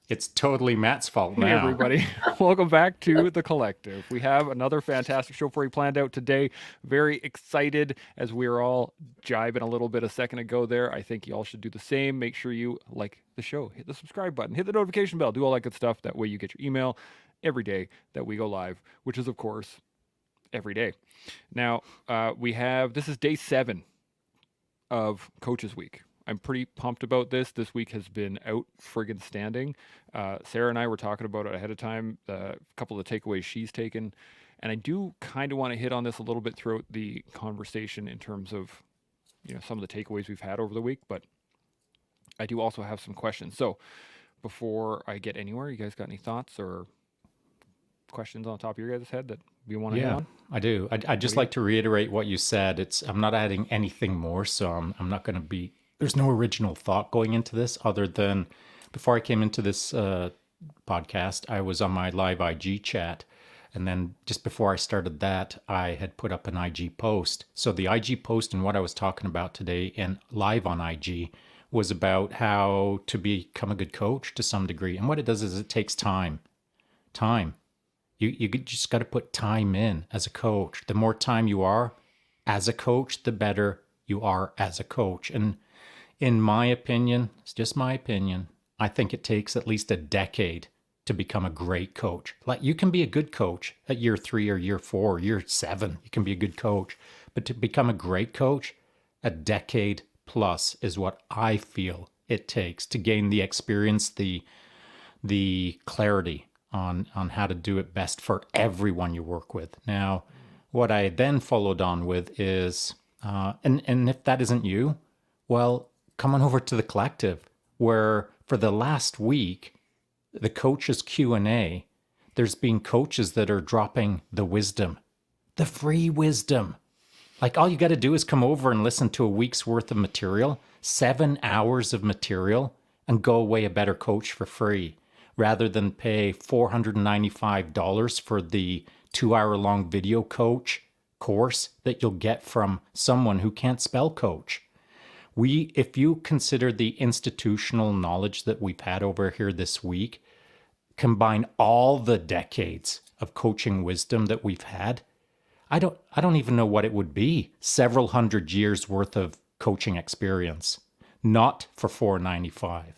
It's totally Matt's fault Hey, now. everybody. Welcome back to The Collective. We have another fantastic show for you planned out today. Very excited as we were all jibing a little bit a second ago there. I think you all should do the same. Make sure you like the show, hit the subscribe button, hit the notification bell, do all that good stuff. That way you get your email every day that we go live, which is, of course, every day. Now, this is day 7 of Coaches Week. I'm pretty pumped about this. This week has been out friggin' standing. Sarah and I were talking about it ahead of time, a couple of the takeaways she's taken. And I do kind of want to hit on this a little bit throughout the conversation in terms of, some of the takeaways we've had over the week, but I do also have some questions. So before I get anywhere, you guys got any thoughts or questions on top of your guys' head that you want to hit Yeah, on? I do. I'd just like to reiterate what you said. I'm not adding anything more, so I'm not going to be. There's no original thought going into this other than before I came into this podcast, I was on my live IG chat. And then just before I started that, I had put up an IG post. So the IG post and what I was talking about today and live on IG was about how to become a good coach to some degree. And what it does is it takes time. Time. You just got to put time in as a coach. The more time you are as a coach, the better you are as a coach. And in my opinion, it's just my opinion, I think it takes at least a decade to become a great coach. Like you can be a good coach at year 3 or year 4 or year 7. You can be a good coach. But to become a great coach, a decade plus is what I feel it takes to gain the experience, the clarity on how to do it best for everyone you work with. Now, what I then followed on with is, and if that isn't you, well, come on over to the collective, where for the last week, the coaches Q&A, there's been coaches that are dropping the wisdom, the free wisdom. Like all you got to do is come over and listen to a week's worth of material, 7 hours of material, and go away a better coach for free, rather than pay $495 for the 2-hour-long video coach course that you'll get from someone who can't spell coach. If you consider the institutional knowledge that we've had over here this week, combine all the decades of coaching wisdom that we've had, I don't even know what it would be. Several hundred years worth of coaching experience, not for $495,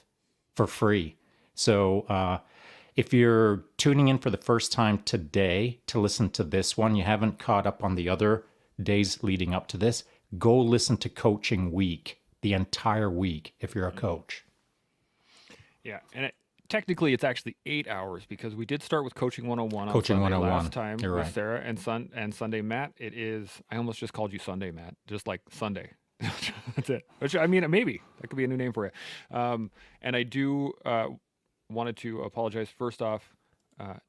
for free. So if you're tuning in for the first time today to listen to this one, you haven't caught up on the other days leading up to this, go listen to Coaching Week, the entire week, if you're a coach. Yeah, and technically it's actually 8 hours because we did start with Coaching 101 on Coaching Sunday 101. last time You're with right. Sarah and Sunday Matt. It is, I almost just called you Sunday Matt, just like Sunday. That's it. Which, I mean, maybe that could be a new name for you. And I do wanted to apologize first off.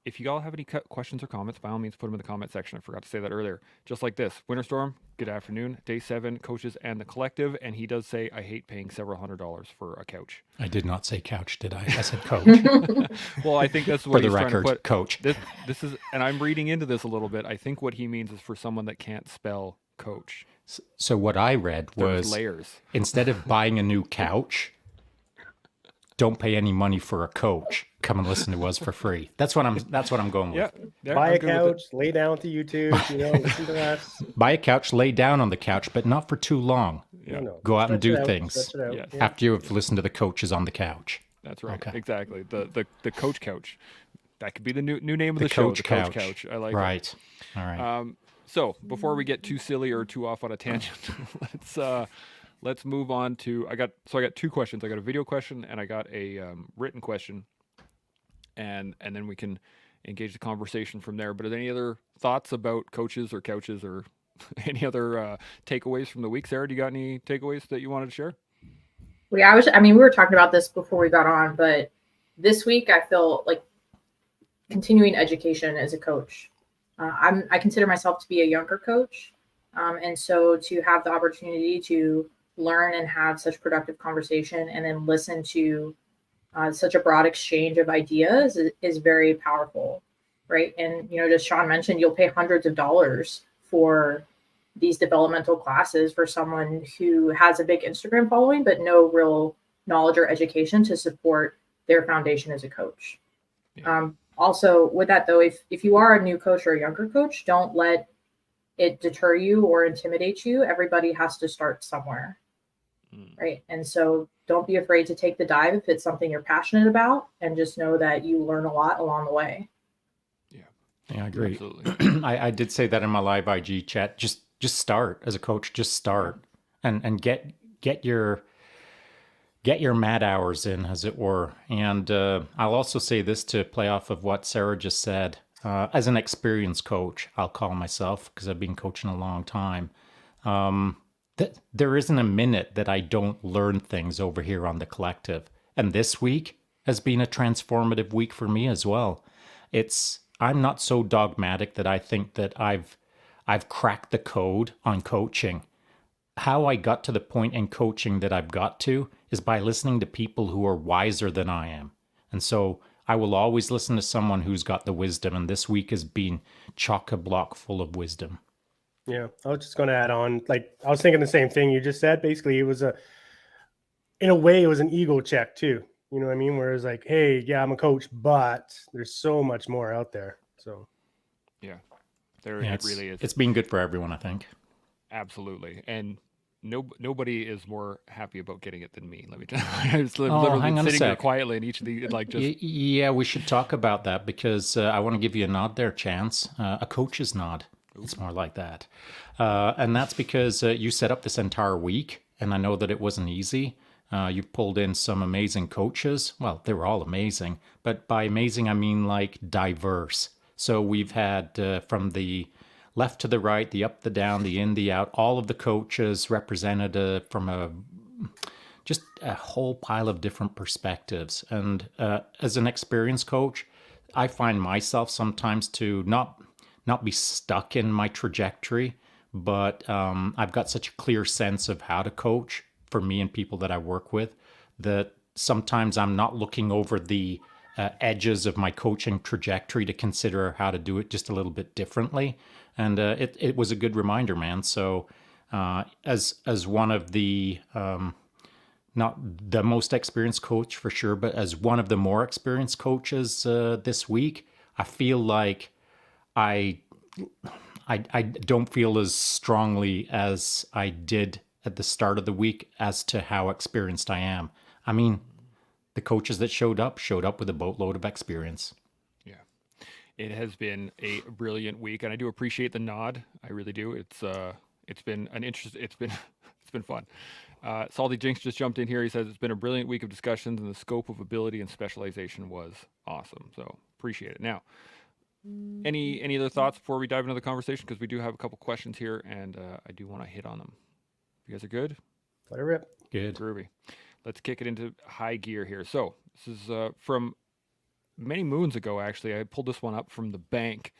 If you all have any questions or comments, by all means, put them in the comment section. I forgot to say that earlier. Just like this, Winter Storm, good afternoon. Day 7, coaches and the collective. And he does say, I hate paying several $100s for a couch. I did not say couch, did I? I said coach. Well, I think that's what for the he's record, trying to put. coach. This is, and I'm reading into this a little bit. I think what he means is for someone that can't spell coach. So what I read was layers. Instead of buying a new couch, don't pay any money for a coach. Come and listen to us for free. That's what I'm going with. Yeah, buy a couch, lay down to YouTube, listen to us. Buy a couch, lay down on the couch, but not for too long. Yeah. Go out and do things Yes. after you've listened to the coaches on the couch. That's right. Okay. Exactly. The coach couch. That could be the new name of the show. Coach The couch. coach couch. I like right. it. All right. So before we get too silly or too off on a tangent, let's move on to. I got 2 questions. I got a video question and I got a written question, and then we can engage the conversation from there. But are there any other thoughts about coaches or couches or any other takeaways from the week? Sarah, do you got any takeaways that you wanted to share? Well, yeah, we were talking about this before we got on, but this week I feel like continuing education as a coach. I consider myself to be a younger coach. And so to have the opportunity to learn and have such productive conversation and then listen to such a broad exchange of ideas is very powerful, right? And, as Shaun mentioned, you'll pay hundreds of dollars for these developmental classes for someone who has a big Instagram following, but no real knowledge or education to support their foundation as a coach. Yeah. Also, with that though, if you are a new coach or a younger coach, don't let it deter you or intimidate you. Everybody has to start somewhere, right? And so don't be afraid to take the dive if it's something you're passionate about, and just know that you learn a lot along the way. Yeah, I agree. Absolutely. I did say that in my live IG chat. Just start as a coach. Just start and get your mad hours in, as it were. And I'll also say this to play off of what Sarah just said. As an experienced coach, I'll call myself, because I've been coaching a long time. There isn't a minute that I don't learn things over here on the collective. And this week has been a transformative week for me as well. I'm not so dogmatic that I think that I've cracked the code on coaching. How I got to the point in coaching that I've got to is by listening to people who are wiser than I am. And so I will always listen to someone who's got the wisdom. And this week has been chock-a-block full of wisdom. Yeah, I was just going to add on. Like, I was thinking the same thing you just said. Basically, it was in a way, it was an ego check too. You know what I mean? Where it's like, hey, yeah, I'm a coach, but there's so much more out there. So, Yeah, it really is. It's been good for everyone, I think. Absolutely. And nobody is more happy about getting it than me. Let me tell you. I was hang literally on a sitting here sec. quietly, and each of the Yeah, we should talk about that, because I want to give you a nod there, Chance. A coach's nod. It's more like that. And that's because you set up this entire week, and I know that it wasn't easy. You've pulled in some amazing coaches. Well, they were all amazing, but by amazing, I mean like diverse. So we've had from the left to the right, the up, the down, the in, the out, all of the coaches represented from just a whole pile of different perspectives. And as an experienced coach, I find myself sometimes to not be stuck in my trajectory, but I've got such a clear sense of how to coach for me and people that I work with, that sometimes I'm not looking over the edges of my coaching trajectory to consider how to do it just a little bit differently. And it was a good reminder, man. So as one of the not the most experienced coach for sure, but as one of the more experienced coaches this week, I feel like I don't feel as strongly as I did at the start of the week as to how experienced I am. I mean, the coaches that showed up with a boatload of experience. Yeah, it has been a brilliant week, and I do appreciate the nod. I really do. It's been an interest. It's been fun. Salty Jinx just jumped in here. He says it's been a brilliant week of discussions, and the scope of ability and specialization was awesome. So appreciate it. Now, any other thoughts before we dive into the conversation? Because we do have a couple questions here, and I do want to hit on them. You guys are good? let it rip. Good. Groovy. Let's kick it into high gear here. So this is from many moons ago, actually. I pulled this one up from the bank.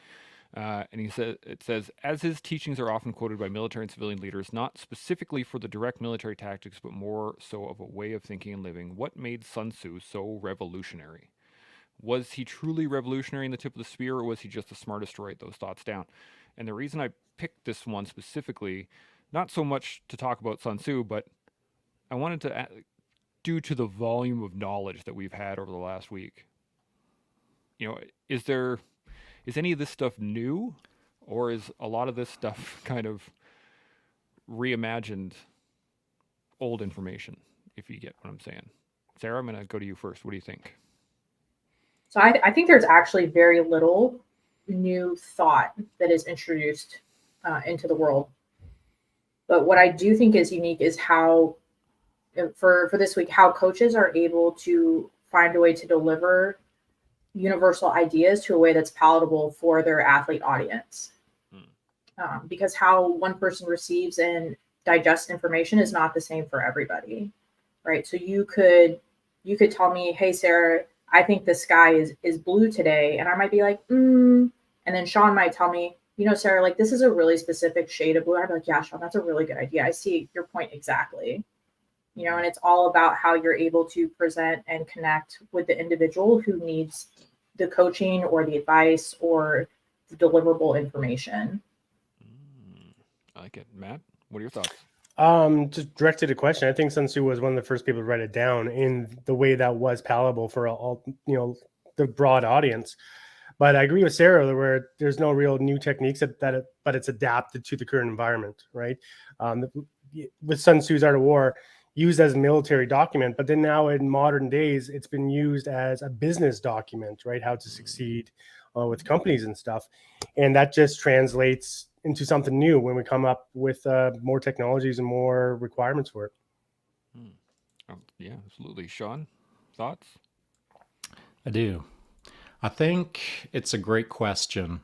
And it says, as his teachings are often quoted by military and civilian leaders, not specifically for the direct military tactics, but more so of a way of thinking and living, what made Sun Tzu so revolutionary? Was he truly revolutionary in the tip of the spear, or was he just the smartest to write those thoughts down? And the reason I picked this one specifically, not so much to talk about Sun Tzu, but I wanted to due to the volume of knowledge that we've had over the last week. You know, is any of this stuff new, or is a lot of this stuff kind of reimagined old information, if you get what I'm saying? Sarah, I'm going to go to you first. What do you think? So I think there's actually very little new thought that is introduced into the world. But what I do think is unique is how, for this week, how coaches are able to find a way to deliver universal ideas to a way that's palatable for their athlete audience. Because how one person receives and digests information is not the same for everybody, right? So you could tell me, hey, Sarah, I think the sky is blue today. And I might be like, And then Shaun might tell me, Sarah, like, this is a really specific shade of blue. I'd be like, yeah, Shaun, that's a really good idea. I see your point exactly. And it's all about how you're able to present and connect with the individual who needs the coaching or the advice or the deliverable information. I like it. Matt, what are your thoughts? Just direct to the question, I think Sun Tzu was one of the first people to write it down in the way that was palatable for all, the broad audience. But I agree with Sarah where there's no real new techniques but it's adapted to the current environment, right? With Sun Tzu's Art of War, used as a military document, but then now in modern days, it's been used as a business document, right? How to succeed with companies and stuff. And that just translates into something new when we come up with more technologies and more requirements for it. Yeah, absolutely. Shaun, thoughts? I do. I think it's a great question,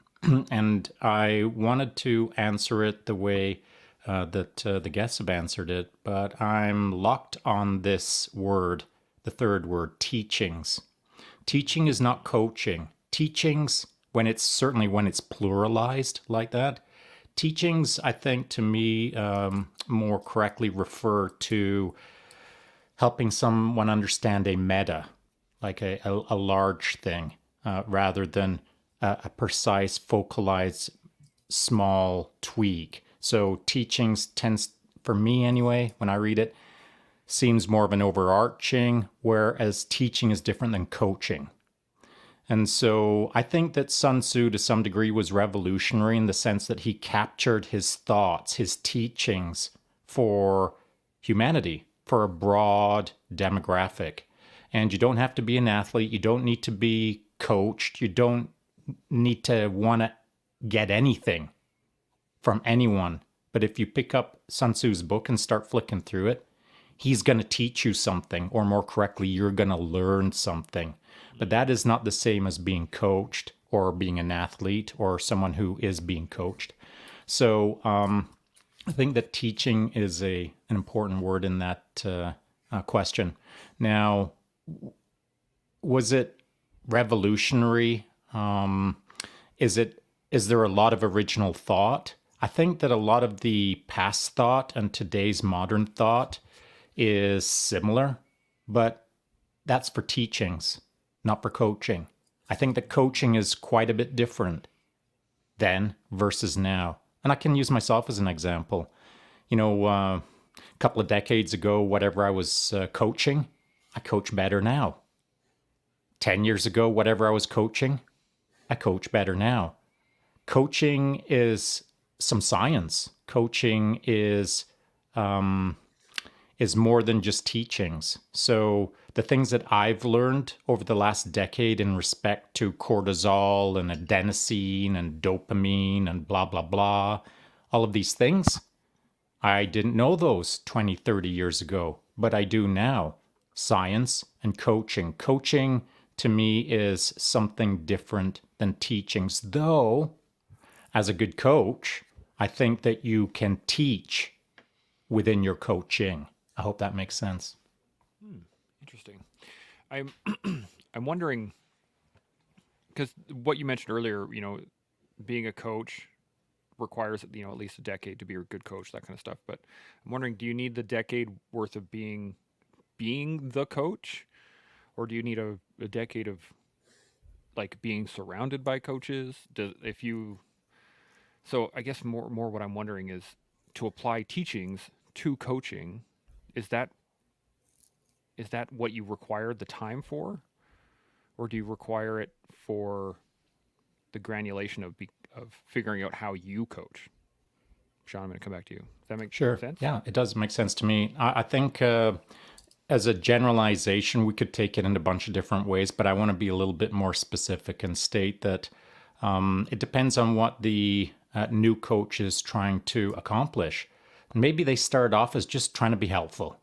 and I wanted to answer it the way that the guests have answered it, but I'm locked on this word, the third word, teachings. Teaching is not coaching. Teachings, when it's pluralized like that, teachings, I think, to me, more correctly refer to helping someone understand a meta, like a large thing, rather than a precise, focalized, small tweak. So teachings tends, for me anyway, when I read it, seems more of an overarching, whereas teaching is different than coaching. And so I think that Sun Tzu, to some degree, was revolutionary in the sense that he captured his thoughts, his teachings for humanity, for a broad demographic. And you don't have to be an athlete. You don't need to be coached. You don't need to want to get anything from anyone. But if you pick up Sun Tzu's book and start flicking through it, he's going to teach you something, or more correctly, you're going to learn something. But that is not the same as being coached or being an athlete or someone who is being coached. So I think that teaching is an important word in that question. Now, was it revolutionary? Is there a lot of original thought? I think that a lot of the past thought and today's modern thought is similar, but that's for teachings, not for coaching. I think that coaching is quite a bit different then versus now. And I can use myself as an example. A couple of decades ago, whatever I was coaching, I coach better now. 10 years ago, whatever I was coaching, I coach better now. Coaching is some science. Coaching is more than just teachings. So the things that I've learned over the last decade in respect to cortisol and adenosine and dopamine and blah, blah, blah, all of these things, I didn't know those 20, 30 years ago, but I do now. Science and coaching. Coaching to me is something different than teachings, though as a good coach, I think that you can teach within your coaching. I hope that makes sense. Interesting. I'm wondering, because what you mentioned earlier, being a coach requires, at least a decade to be a good coach, that kind of stuff. But I'm wondering, do you need the decade worth of being the coach, or do you need a decade of like being surrounded by coaches? So I guess more what I'm wondering is, to apply teachings to coaching, is that what you require the time for, or do you require it for the granulation of figuring out how you coach? Shaun, I'm going to come back to you. Does that make sense? Yeah, it does make sense to me. I think as a generalization, we could take it in a bunch of different ways, but I want to be a little bit more specific and state that it depends on what the new coach is trying to accomplish. Maybe they start off as just trying to be helpful.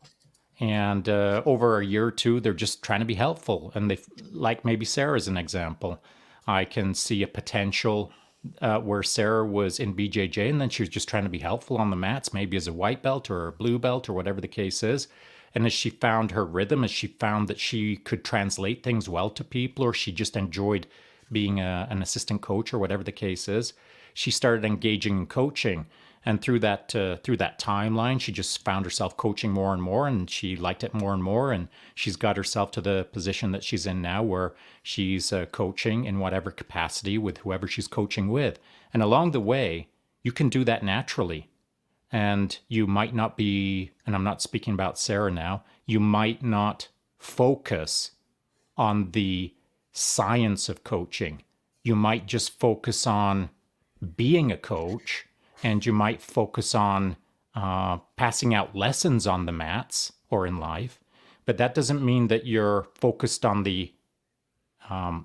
And over a year or two, they're just trying to be helpful. And they, like maybe Sarah is an example. I can see a potential where Sarah was in BJJ and then she was just trying to be helpful on the mats, maybe as a white belt or a blue belt or whatever the case is. And as she found her rhythm, as she found that she could translate things well to people, or she just enjoyed being an assistant coach or whatever the case is, she started engaging in coaching. And through that timeline, she just found herself coaching more and more, and she liked it more and more. And she's got herself to the position that she's in now, where she's coaching in whatever capacity with whoever she's coaching with. And along the way, you can do that naturally. and you might not be, and I'm not speaking about Sarah now, you might not focus on the science of coaching. You might just focus on being a coach, and you might focus on passing out lessons on the mats or in life. But that doesn't mean that you're focused on the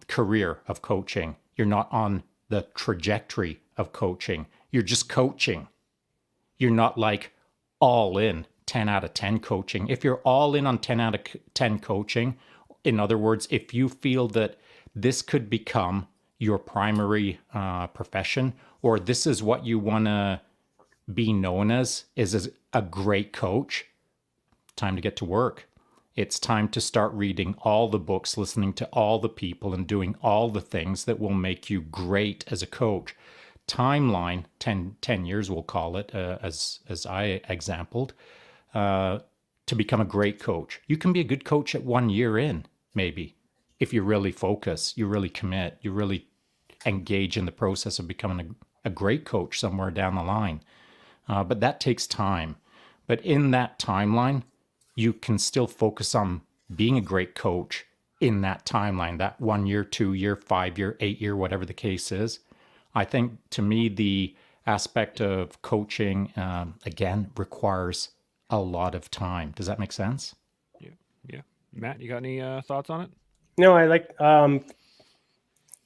career of coaching. You're not on the trajectory of coaching. You're just coaching. You're not like all in 10 out of 10 coaching. If you're all in on 10 out of 10 coaching, in other words, if you feel that this could become your primary profession, or this is what you want to be known as, is a great coach, time to get to work. It's time to start reading all the books, listening to all the people, and doing all the things that will make you great as a coach. Timeline, 10 years we'll call it, as I exampled, to become a great coach. You can be a good coach at 1 year in, maybe, if you really focus, you really commit, you really engage in the process of becoming a great coach somewhere down the line. But that takes time. But in that timeline, you can still focus on being a great coach in that timeline, that 1 year, 2 year, 5 year, 8 year, whatever the case is. I think, to me, the aspect of coaching, again, requires a lot of time. Does that make sense? Yeah. Matt, you got any thoughts on it? No, I like,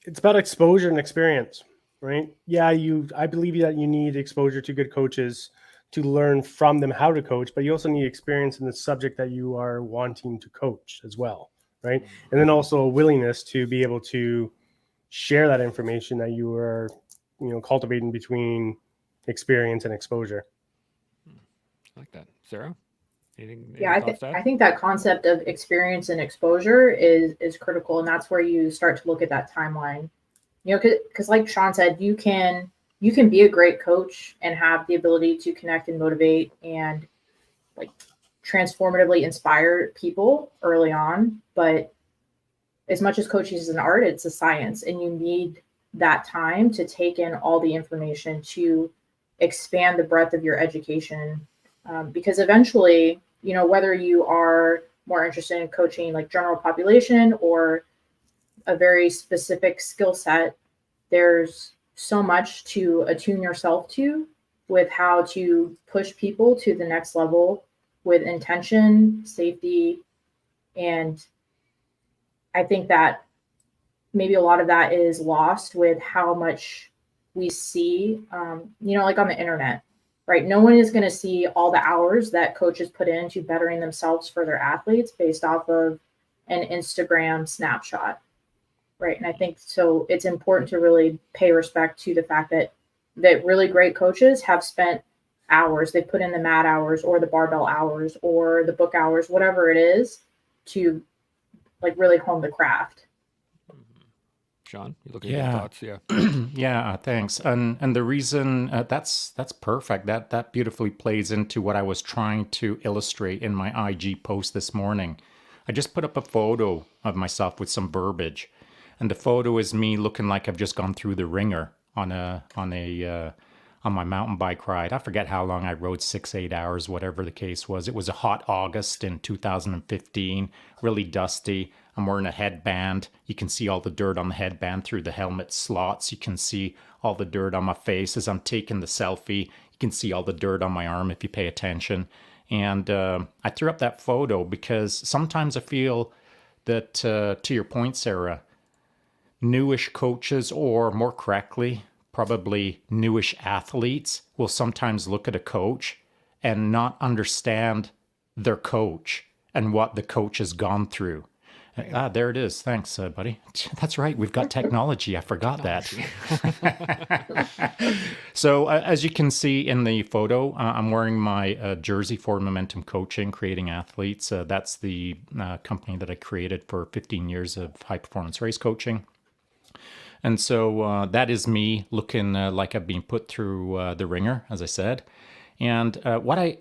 it's about exposure and experience, right? Yeah, I believe that you need exposure to good coaches to learn from them how to coach, but you also need experience in the subject that you are wanting to coach as well, right? And then also a willingness to be able to share that information that you are, cultivating between experience and exposure. I like that. Sarah? Any Yeah, thoughts to add? I think that concept of experience and exposure is critical, and that's where you start to look at that timeline. Because like Shaun said, you can be a great coach and have the ability to connect and motivate and like transformatively inspire people early on. But as much as coaching is an art, it's a science, and you need that time to take in all the information to expand the breadth of your education. Because eventually, whether you are more interested in coaching like general population or a very specific skill set, there's so much to attune yourself to with how to push people to the next level with intention, safety. And I think that maybe a lot of that is lost with how much we see, like on the internet, right? No one is going to see all the hours that coaches put into bettering themselves for their athletes based off of an Instagram snapshot. Right. And I think so it's important to really pay respect to the fact that really great coaches have spent hours. They put in the mat hours or the barbell hours or the book hours, whatever it is, to like really hone the craft. Shaun, you looking at your thoughts? Yeah. Yeah, thanks. And the reason that's perfect. That beautifully plays into what I was trying to illustrate in my IG post this morning. I just put up a photo of myself with some verbiage. And the photo is me looking like I've just gone through the ringer on my mountain bike ride. I forget how long I rode, 6-8 hours, whatever the case was. It was a hot August in 2015, really dusty. I'm wearing a headband. You can see all the dirt on the headband through the helmet slots. You can see all the dirt on my face as I'm taking the selfie. You can see all the dirt on my arm if you pay attention. And I threw up that photo because sometimes I feel that, to your point, Sarah, newish coaches, or more correctly, probably newish athletes, will sometimes look at a coach and not understand their coach and what the coach has gone through. There it is. Thanks, buddy. That's right. We've got technology. I forgot that. So as you can see in the photo, I'm wearing my jersey for Momentum Coaching, Creating Athletes. That's the company that I created for 15 years of high-performance race coaching. And so that is me looking like I've been put through the ringer, as I said. And what I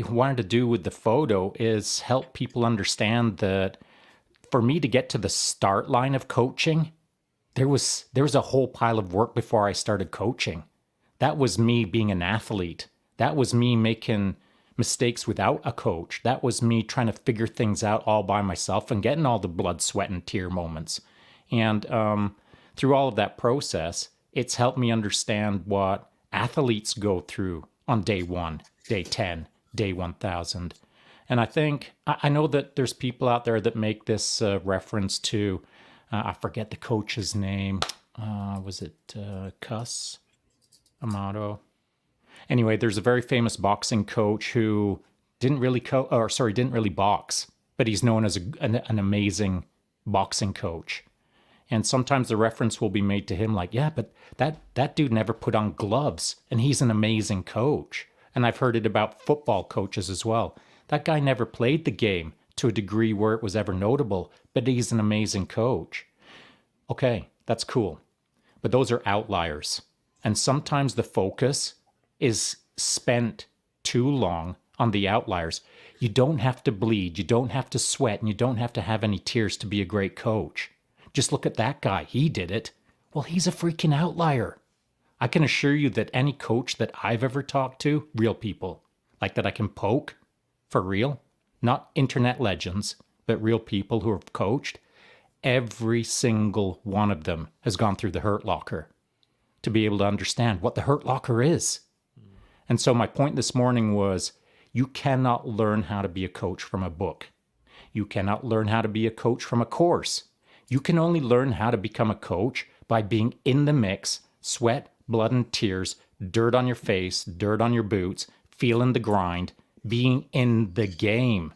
wanted to do with the photo is help people understand that for me to get to the start line of coaching, there was a whole pile of work before I started coaching. That was me being an athlete. That was me making mistakes without a coach. That was me trying to figure things out all by myself and getting all the blood, sweat, and tear moments. And through all of that process, it's helped me understand what athletes go through on day 1, day 10, day 1000. And I think, I know that there's people out there that make this reference to, I forget the coach's name. Was it Cuss Amato? Anyway, there's a very famous boxing coach who didn't really box, but he's known as an amazing boxing coach. And sometimes the reference will be made to him like, yeah, but that dude never put on gloves, and he's an amazing coach. And I've heard it about football coaches as well. That guy never played the game to a degree where it was ever notable, but he's an amazing coach. Okay, that's cool. But those are outliers. And sometimes the focus is spent too long on the outliers. You don't have to bleed, you don't have to sweat, and you don't have to have any tears to be a great coach. Just look at that guy. He did it. Well, he's a freaking outlier. I can assure you that any coach that I've ever talked to, real people, like that I can poke, for real, not internet legends, but real people who have coached, every single one of them has gone through the hurt locker to be able to understand what the hurt locker is. And so my point this morning was, you cannot learn how to be a coach from a book. You cannot learn how to be a coach from a course. You can only learn how to become a coach by being in the mix, sweat, blood, and tears, dirt on your face, dirt on your boots, feeling the grind, being in the game.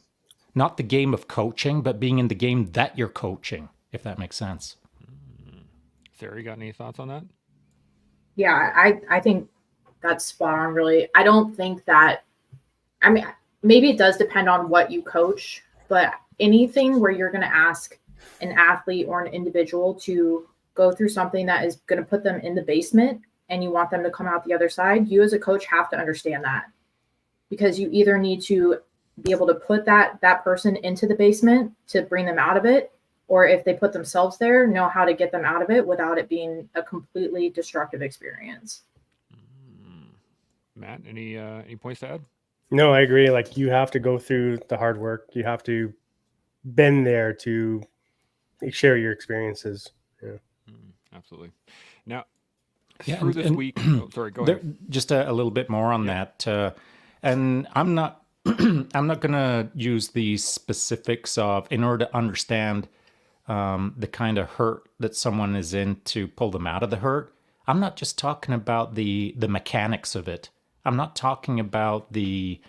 Not the game of coaching, but being in the game that you're coaching, if that makes sense. Sarah, you got any thoughts on that? Yeah, I think that's spot on, really. I don't think that, I mean, maybe it does depend on what you coach, but anything where you're going to ask an athlete or an individual to go through something that is going to put them in the basement and you want them to come out the other side, you as a coach have to understand that, because you either need to be able to put that person into the basement to bring them out of it, or if they put themselves there, know how to get them out of it without it being a completely destructive experience. Matt, any points to add? No, I agree. Like, you have to go through the hard work. You have to been there to share your experiences. Yeah. Absolutely. Now, Yeah, through this and week, sorry, go ahead. Just a little bit more on that. And I'm not I'm not going to use the specifics of, in order to understand the kind of hurt that someone is in, to pull them out of the hurt. I'm not just talking about the mechanics of it. I'm not talking about the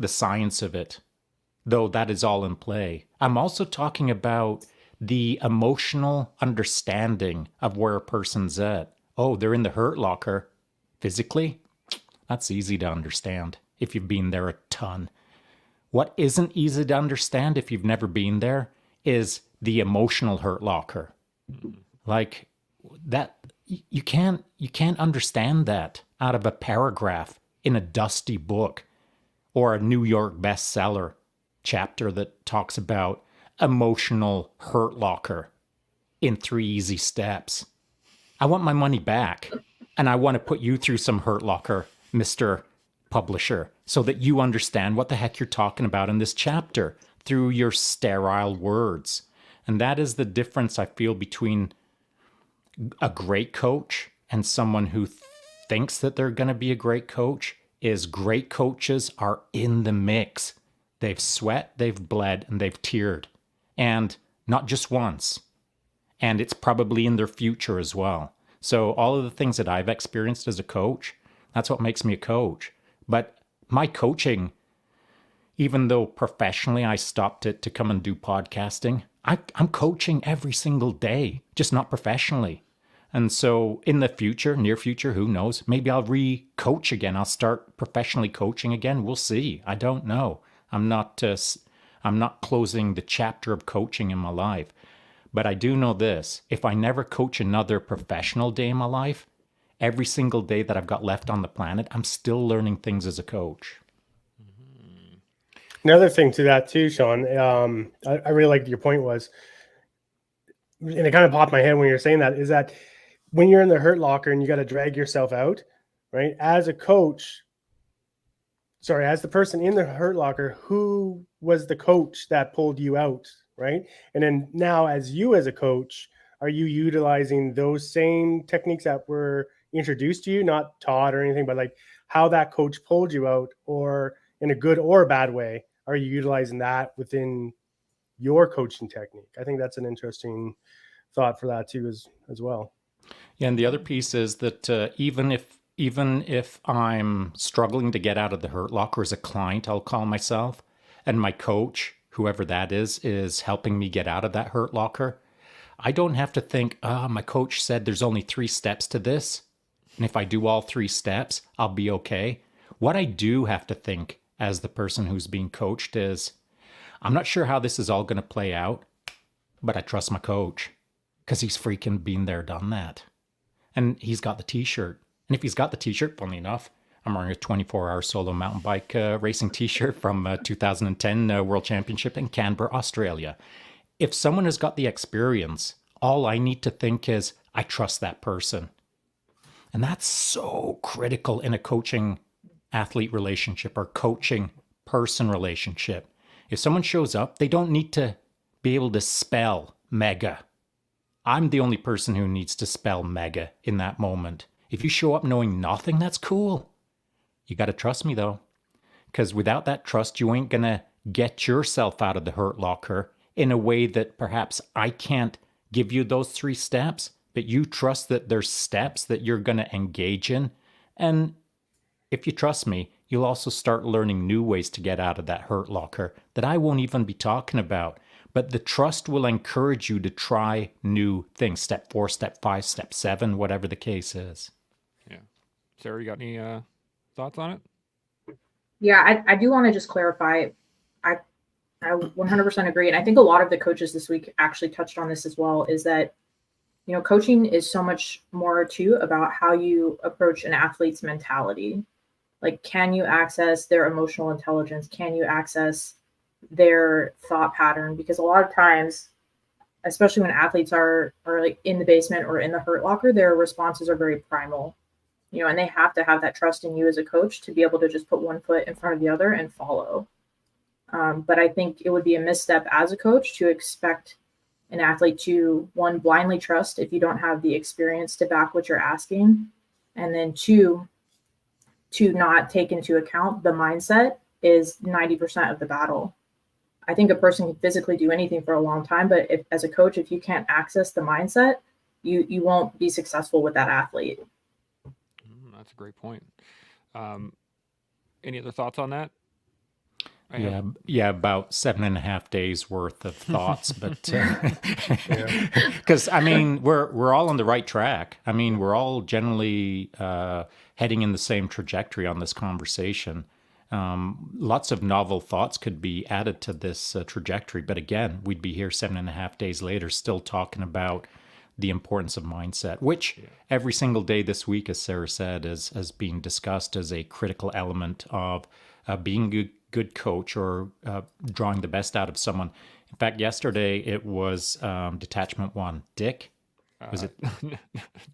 science of it, though that is all in play. I'm also talking about the emotional understanding of where a person's at. Oh, they're in the hurt locker. Physically, that's easy to understand if you've been there a ton. What isn't easy to understand if you've never been there is the emotional hurt locker. Like that, you can't understand that out of a paragraph in a dusty book or a New York bestseller chapter that talks about emotional hurt locker in 3 easy steps. I want my money back, and I want to put you through some hurt locker, Mr. Publisher, so that you understand what the heck you're talking about in this chapter through your sterile words. And that is the difference I feel between a great coach and someone who thinks that they're going to be a great coach. Is great coaches are in the mix. They've sweat, they've bled, and they've teared. And not just once. And it's probably in their future as well. So all of the things that I've experienced as a coach, that's what makes me a coach. But my coaching, even though professionally I stopped it to come and do podcasting, I'm coaching every single day, just not professionally. And so in the future, near future, who knows? Maybe I'll re-coach again. I'll start professionally coaching again. We'll see. I don't know. I'm not closing the chapter of coaching in my life. But I do know this. If I never coach another professional day in my life, every single day that I've got left on the planet, I'm still learning things as a coach. Another thing to that too, Shaun, I really liked your point was, and it kind of popped my head when you're saying that, is that when you're in the hurt locker and you got to drag yourself out, right? As a coach, sorry, as the person in the hurt locker, who was the coach that pulled you out, right? And then now as you as a coach, are you utilizing those same techniques that were introduced to you, not taught or anything, but like how that coach pulled you out, or in a good or a bad way, are you utilizing that within your coaching technique? I think that's an interesting thought for that too, as well. Yeah, and the other piece is that even if I'm struggling to get out of the hurt locker as a client, I'll call myself, and my coach, whoever that is helping me get out of that hurt locker, I don't have to think, my coach said there's only 3 steps to this, and if I do all 3 steps, I'll be okay. What I do have to think as the person who's being coached is, I'm not sure how this is all going to play out, but I trust my coach because he's freaking been there, done that. And he's got the t-shirt. And if he's got the t-shirt, funny enough, I'm wearing a 24-hour solo mountain bike racing t-shirt from 2010 World Championship in Canberra, Australia. If someone has got the experience, all I need to think is, I trust that person. And that's so critical in a coaching athlete relationship or coaching person relationship. If someone shows up, they don't need to be able to spell mega. I'm the only person who needs to spell mega in that moment. If you show up knowing nothing, that's cool. You got to trust me though, because without that trust, you ain't going to get yourself out of the hurt locker in a way that perhaps I can't give you those 3 steps, but you trust that there's steps that you're going to engage in. And if you trust me, you'll also start learning new ways to get out of that hurt locker that I won't even be talking about. But the trust will encourage you to try new things. Step 4, step 5, step 7, whatever the case is. Yeah. Sarah, you got any thoughts on it? Yeah, I do want to just clarify. I 100% agree. And I think a lot of the coaches this week actually touched on this as well, is that, you know, coaching is so much more too about how you approach an athlete's mentality. Like, can you access their emotional intelligence? Can you access their thought pattern? Because a lot of times, especially when athletes are like in the basement or in the hurt locker, their responses are very primal, you know, and they have to have that trust in you as a coach to be able to just put one foot in front of the other and follow. But I think it would be a misstep as a coach to expect an athlete to, 1, blindly trust if you don't have the experience to back what you're asking, and then 2, to not take into account the mindset is 90% of the battle. I think a person can physically do anything for a long time, but if, as a coach, if you can't access the mindset, you won't be successful with that athlete. That's a great point. Any other thoughts on that? Yeah, about 7.5 days worth of thoughts, but because I mean we're all on the right track. I mean we're all generally heading in the same trajectory on this conversation. Lots of novel thoughts could be added to this trajectory, but again, we'd be here 7.5 days later, still talking about the importance of mindset, which every single day this week, as Sarah said, is being discussed as a critical element of being a good coach or drawing the best out of someone. In fact, yesterday it was detachment 1. Dick? Was it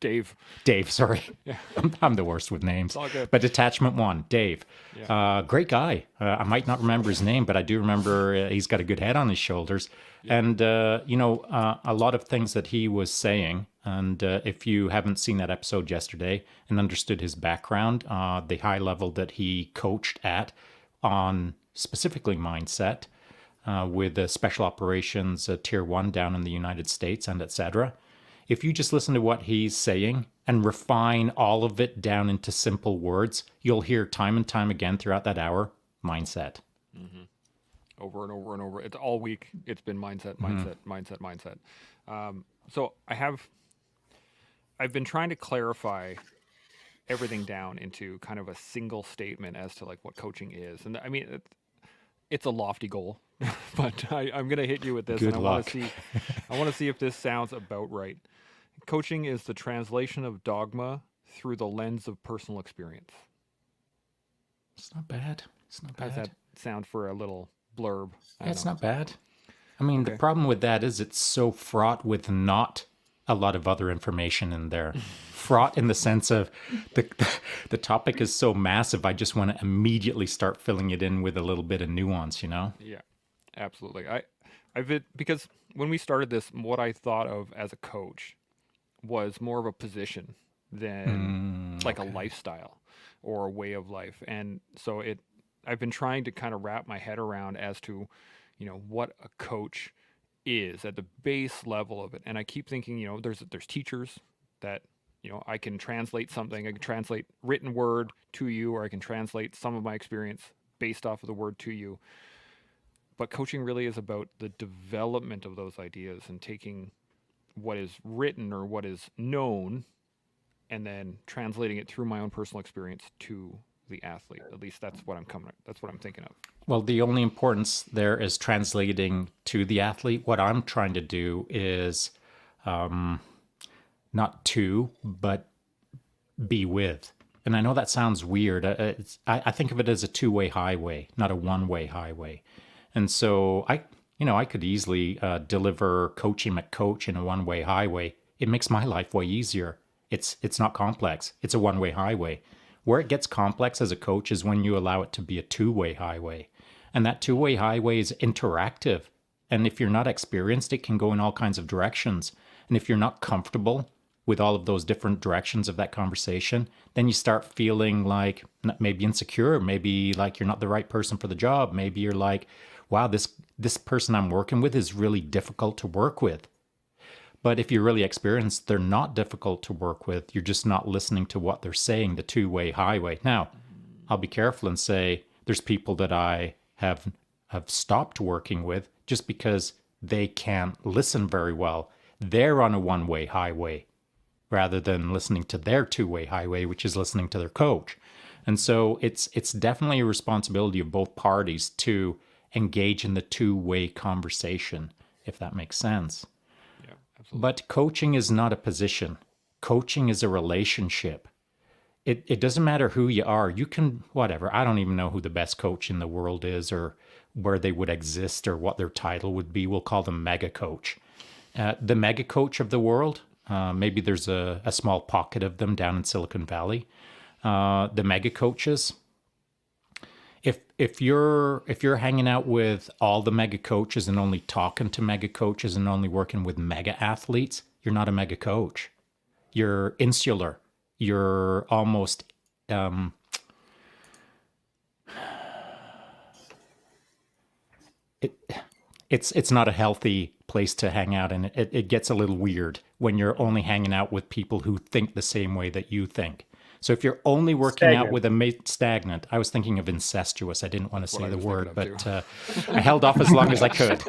Dave? Dave, sorry. Yeah. I'm the worst with names. It's all good. But detachment 1, Dave. Yeah. Great guy. I might not remember his name, but I do remember he's got a good head on his shoulders. Yeah. And, a lot of things that he was saying, and if you haven't seen that episode yesterday and understood his background, the high level that he coached at on specifically mindset with special operations tier 1 down in the United States and etc. If you just listen to what he's saying and refine all of it down into simple words, you'll hear time and time again throughout that hour, mindset. Mm-hmm. Over and over and over. It's all week. It's been mindset. So I've been trying to clarify everything down into kind of a single statement as to like what coaching is. And I mean, it's a lofty goal, but I'm going to hit you with this. Good and luck. I want to see if this sounds about right. Coaching is the translation of dogma through the lens of personal experience. It's not bad. How's that sound for a little blurb? Yeah, it's not bad. I mean, The problem with that is it's so fraught with not a lot of other information in there. Fraught in the sense of the topic is so massive, I just want to immediately start filling it in with a little bit of nuance, you know? Yeah, absolutely. Because when we started this, what I thought of as a coach was more of a position than like a lifestyle or a way of life. And so I've been trying to kind of wrap my head around as to, what a coach is at the base level of it. And I keep thinking, there's teachers that, I can translate something. I can translate written word to you, or I can translate some of my experience based off of the word to you. But coaching really is about the development of those ideas and taking what is written or what is known and then translating it through my own personal experience to the athlete. At least that's what I'm thinking of. Well, the only importance there is translating to the athlete. What I'm trying to do is not to, but be with. And I know that sounds weird. I think of it as a two-way highway, not a one-way highway. And so I could easily deliver coaching McCoach in a one-way highway. It makes my life way easier. It's not complex. It's a one-way highway. Where it gets complex as a coach is when you allow it to be a two-way highway. And that two-way highway is interactive. And if you're not experienced, it can go in all kinds of directions. And if you're not comfortable with all of those different directions of that conversation, then you start feeling like maybe insecure, maybe like you're not the right person for the job. Maybe you're like, wow, this person I'm working with is really difficult to work with. But if you're really experienced, they're not difficult to work with. You're just not listening to what they're saying, the two-way highway. Now, I'll be careful and say there's people that I have stopped working with just because they can't listen very well. They're on a one-way highway rather than listening to their two-way highway, which is listening to their coach. And so it's definitely a responsibility of both parties to engage in the two-way conversation, if that makes sense. Yeah, absolutely. But coaching is not a position. Coaching is a relationship. It doesn't matter who you are. You can, whatever. I don't even know who the best coach in the world is or where they would exist or what their title would be. We'll call them mega coach. The mega coach of the world, maybe there's a small pocket of them down in Silicon Valley. The mega coaches, if you're hanging out with all the mega coaches and only talking to mega coaches and only working with mega athletes, you're not a mega coach. You're insular. You're almost it's not a healthy place to hang out, and it gets a little weird when you're only hanging out with people who think the same way that you think. So if you're only working out with a mate, stagnant. I was thinking of incestuous. I didn't want to say the word, but I held off as long as I could.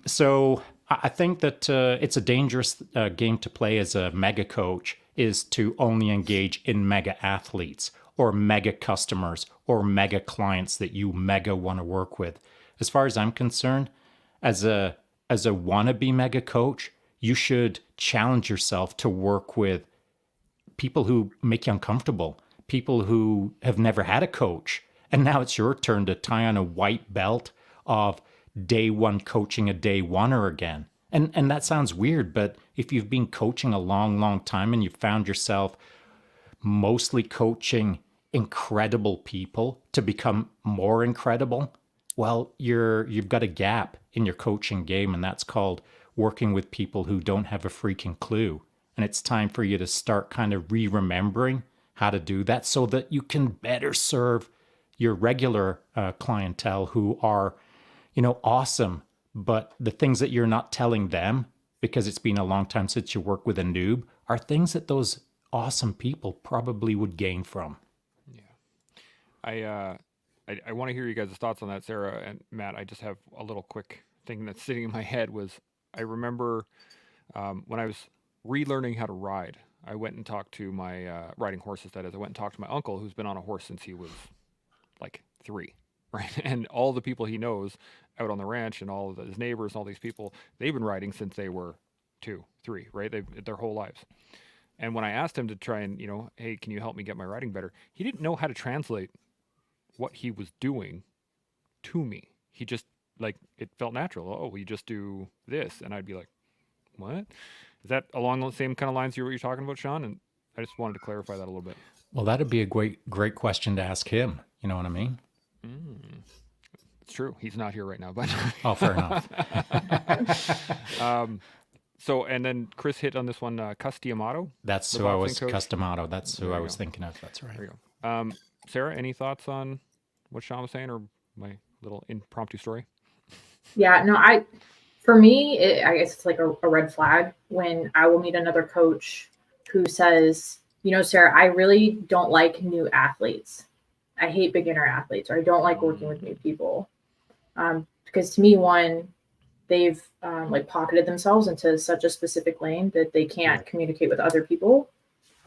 So I think that it's a dangerous game to play as a mega coach, is to only engage in mega athletes or mega customers or mega clients that you mega want to work with. As far as I'm concerned, as a wannabe mega coach, you should challenge yourself to work with people who make you uncomfortable, people who have never had a coach. And now it's your turn to tie on a white belt of day one coaching a day oneer again. And that sounds weird, but if you've been coaching a long, long time and you've found yourself mostly coaching incredible people to become more incredible, well, you've got a gap in your coaching game, and that's called working with people who don't have a freaking clue. And it's time for you to start kind of remembering how to do that so that you can better serve your regular clientele who are, awesome. But the things that you're not telling them, because it's been a long time since you worked with a noob, are things that those awesome people probably would gain from. Yeah. I want to hear you guys' thoughts on that, Sarah and Matt. I just have a little quick thing that's sitting in my head. I remember when I was relearning how to ride, I went and talked to my riding horses. That is, I went and talked to my uncle, who's been on a horse since he was like 3, right? And all the people he knows out on the ranch and all of his neighbors and all these people, they've been riding since they were 2, 3, right? Their whole lives. And when I asked him to try and, hey, can you help me get my riding better? He didn't know how to translate what he was doing to me. He just, it felt natural. Oh, you just do this. And I'd be like, What? Is that along the same kind of lines you're talking about, Shaun? And I just wanted to clarify that a little bit. Well, that'd be a great question to ask him. You know what I mean? It's true. He's not here right now, but Oh, fair enough. So, and then Chris hit on this one, Customato. That's The who I boxing was, coach? Customato. That's who There I you was go. thinking of. That's right. There you go. Sarah, any thoughts on what Shaun was saying, or my little impromptu story? Yeah, no, for me, I guess it's like a red flag when I will meet another coach who says, Sarah, I really don't like new athletes. I hate beginner athletes, or I don't like working with new people. Because to me, one, they've like pocketed themselves into such a specific lane that they can't communicate with other people.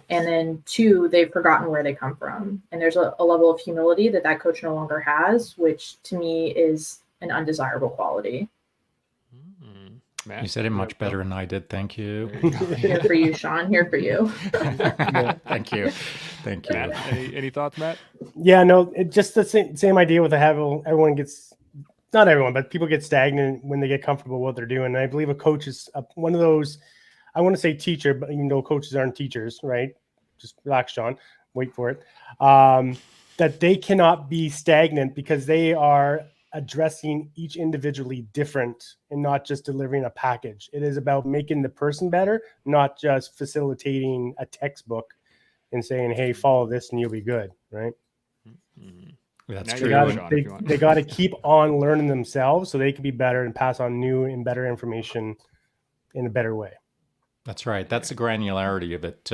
And then two, they've forgotten where they come from. And there's a level of humility that coach no longer has, which to me is an undesirable quality. Matt? You said it much better than I did. Thank you. There you go. Here for you, Shaun. Here for you. Thank you. Thank you. Matt, any thoughts, Matt? Yeah, no, just the same idea with the everyone gets, not everyone, but people get stagnant when they get comfortable with what they're doing. And I believe a coach is one of those, I want to say teacher, but even though coaches aren't teachers, right? Just relax, Shaun. Wait for it. That they cannot be stagnant because they are addressing each individually different and not just delivering a package. It is about making the person better, not just facilitating a textbook and saying, hey, follow this and you'll be good, right? That's Now true. you go, And Shaun, if you want. They got to keep on learning themselves so they can be better and pass on new and better information in a better way. That's right. That's the granularity of it.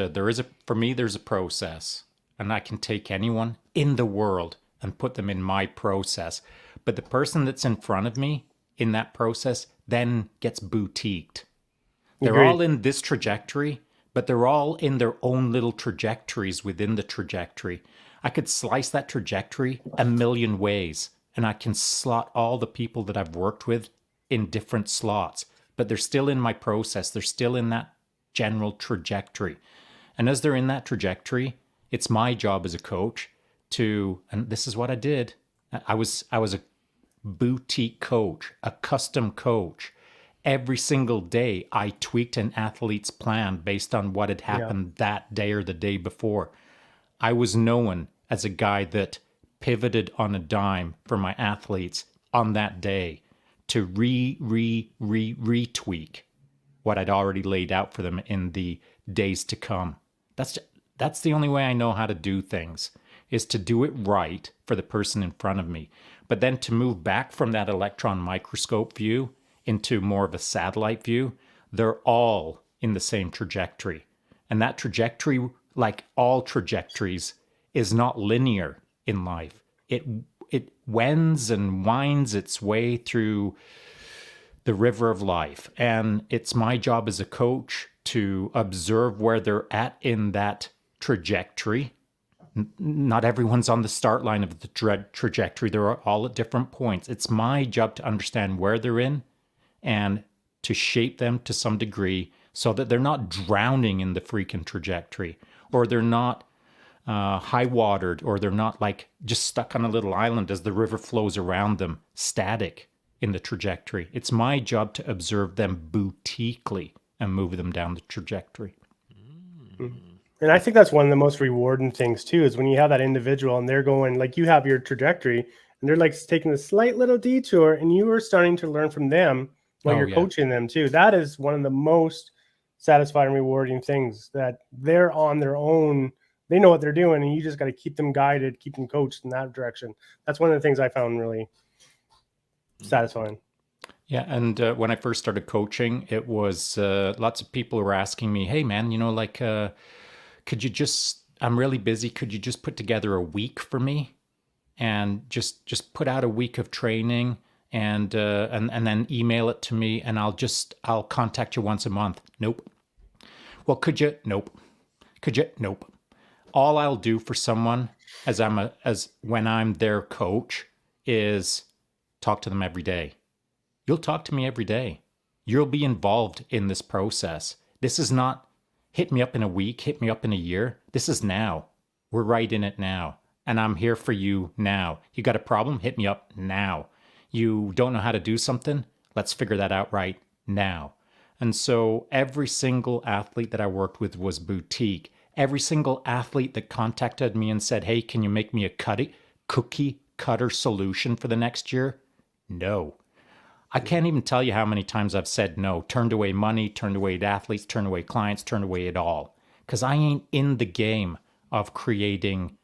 For me, there's a process, and I can take anyone in the world and put them in my process. But the person that's in front of me in that process then gets boutiqued. They're Agreed. all in this trajectory, but they're all in their own little trajectories within the trajectory. I could slice that trajectory a million ways, and I can slot all the people that I've worked with in different slots, but they're still in my process. They're still in that general trajectory. And as they're in that trajectory, it's my job as a coach and this is what I did. I was a boutique coach, a custom coach. Every single day, I tweaked an athlete's plan based on what had happened that day or the day before. I was known as a guy that pivoted on a dime for my athletes on that day to retweak what I'd already laid out for them in the days to come. That's the only way I know how to do things, is to do it right for the person in front of me. But then to move back from that electron microscope view into more of a satellite view, they're all in the same trajectory. And that trajectory, like all trajectories, is not linear in life. It wends and winds its way through the river of life. And it's my job as a coach to observe where they're at in that trajectory. Not everyone's on the start line of the trajectory. They're all at different points. It's my job to understand where they're in and to shape them to some degree so that they're not drowning in the freaking trajectory, or they're not high watered, or they're not like just stuck on a little island as the river flows around them, static in the trajectory. It's my job to observe them boutiquely and move them down the trajectory. And I think that's one of the most rewarding things too, is when you have that individual and they're going, like, you have your trajectory and they're like taking a slight little detour and you are starting to learn from them while you're coaching them too. That is one of the most satisfying and rewarding things, that they're on their own. They know what they're doing and you just got to keep them guided, keep them coached in that direction. That's one of the things I found really satisfying. Yeah, and when I first started coaching, it was lots of people were asking me, hey man, could you just, I'm really busy, could you just put together a week for me and just put out a week of training and then email it to me and I'll contact you once a month. Nope. Well, could you? Nope. Could you? Nope. All I'll do for someone as when I'm their coach is talk to them every day. You'll talk to me every day. You'll be involved in this process. This is not hit me up in a week, hit me up in a year. This is now. We're right in it now. And I'm here for you now. You got a problem? Hit me up now. You don't know how to do something? Let's figure that out right now. And so every single athlete that I worked with was boutique. Every single athlete that contacted me and said, hey, can you make me a cookie cutter solution for the next year? No. I can't even tell you how many times I've said no, turned away money, turned away athletes, turned away clients, turned away it all. Because I ain't in the game of creating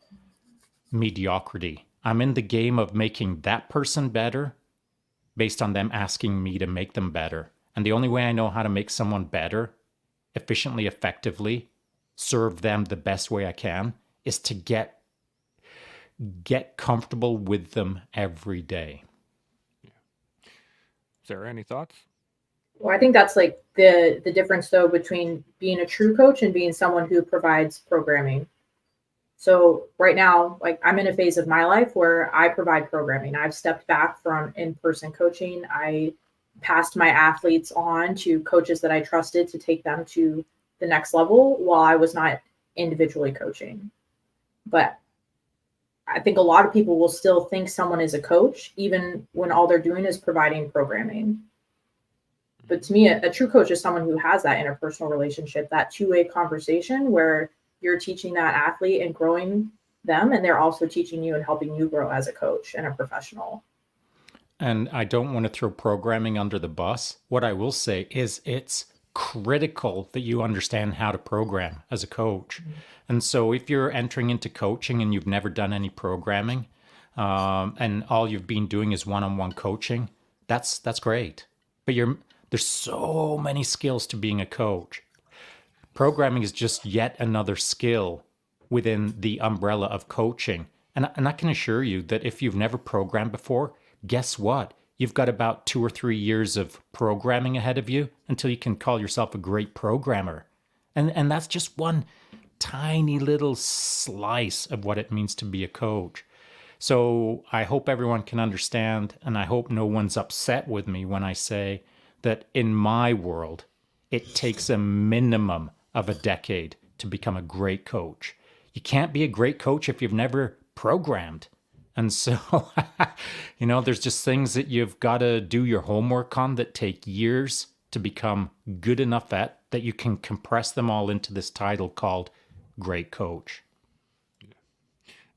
mediocrity. I'm in the game of making that person better based on them asking me to make them better. And the only way I know how to make someone better, efficiently, effectively, serve them the best way I can, is to get comfortable with them every day. Sarah, any thoughts? Well, I think that's like the difference though between being a true coach and being someone who provides programming. So right now, like I'm in a phase of my life where I provide programming. I've stepped back from in-person coaching. I passed my athletes on to coaches that I trusted to take them to the next level while I was not individually coaching. But I think a lot of people will still think someone is a coach, even when all they're doing is providing programming. But to me, a true coach is someone who has that interpersonal relationship, that two-way conversation where you're teaching that athlete and growing them, and they're also teaching you and helping you grow as a coach and a professional. And I don't want to throw programming under the bus. What I will say is it's critical that you understand how to program as a coach. Mm-hmm. And so if you're entering into coaching and you've never done any programming, and all you've been doing is one-on-one coaching, that's great. But there's so many skills to being a coach. Programming is just yet another skill within the umbrella of coaching. And I can assure you that if you've never programmed before, guess what? You've got about 2 or 3 years of programming ahead of you until you can call yourself a great programmer. And that's just one tiny little slice of what it means to be a coach. So I hope everyone can understand, and I hope no one's upset with me when I say that in my world, it takes a minimum of a decade to become a great coach. You can't be a great coach if you've never programmed. And so, there's just things that you've got to do your homework on that take years to become good enough at, that you can compress them all into this title called great coach.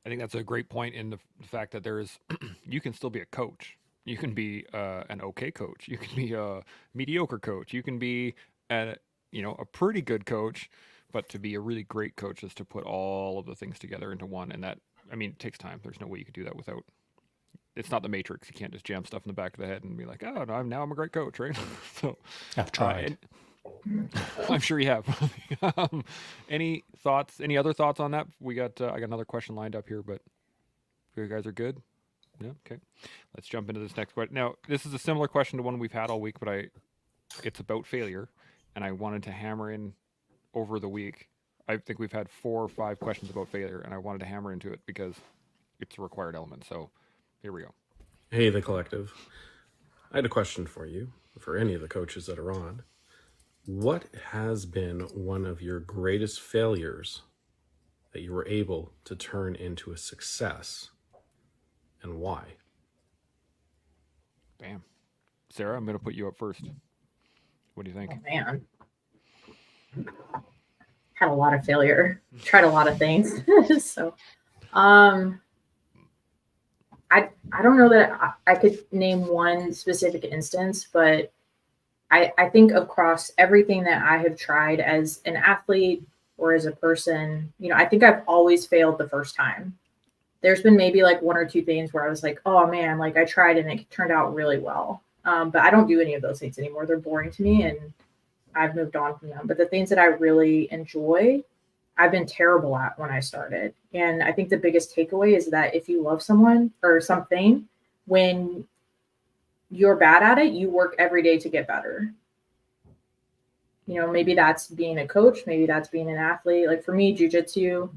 I think that's a great point in the fact that you can still be a coach. You can be an okay coach. You can be a mediocre coach. You can be a pretty good coach, but to be a really great coach is to put all of the things together into one. And that, it takes time. There's no way you could do that without. It's not the Matrix. You can't just jam stuff in the back of the head and be like, oh, no, now I'm a great coach, right? So I've tried. I'm sure you have. Any thoughts? Any other thoughts on that? I got another question lined up here, but if you guys are good. Yeah. Okay. Let's jump into this next question. Now, this is a similar question to one we've had all week, but it's about failure, and I wanted to hammer in over the week. I think we've had 4 or 5 questions about failure, and I wanted to hammer into it because it's a required element. So here we go. Hey, the collective. I had a question for you, for any of the coaches that are on. What has been one of your greatest failures that you were able to turn into a success, and why? Bam. Sarah, I'm going to put you up first. What do you think? Oh, man. Had a lot of failure. Tried a lot of things. So, I don't know that I could name one specific instance, but I think across everything that I have tried as an athlete or as a person, I think I've always failed the first time. There's been maybe like 1 or 2 things where I was like, oh man, like I tried and it turned out really well. But I don't do any of those things anymore. They're boring to me and I've moved on from them. But the things that I really enjoy, I've been terrible at when I started. And I think the biggest takeaway is that if you love someone or something, when you're bad at it, you work every day to get better. Maybe that's being a coach, maybe that's being an athlete. Like for me, jiu-jitsu,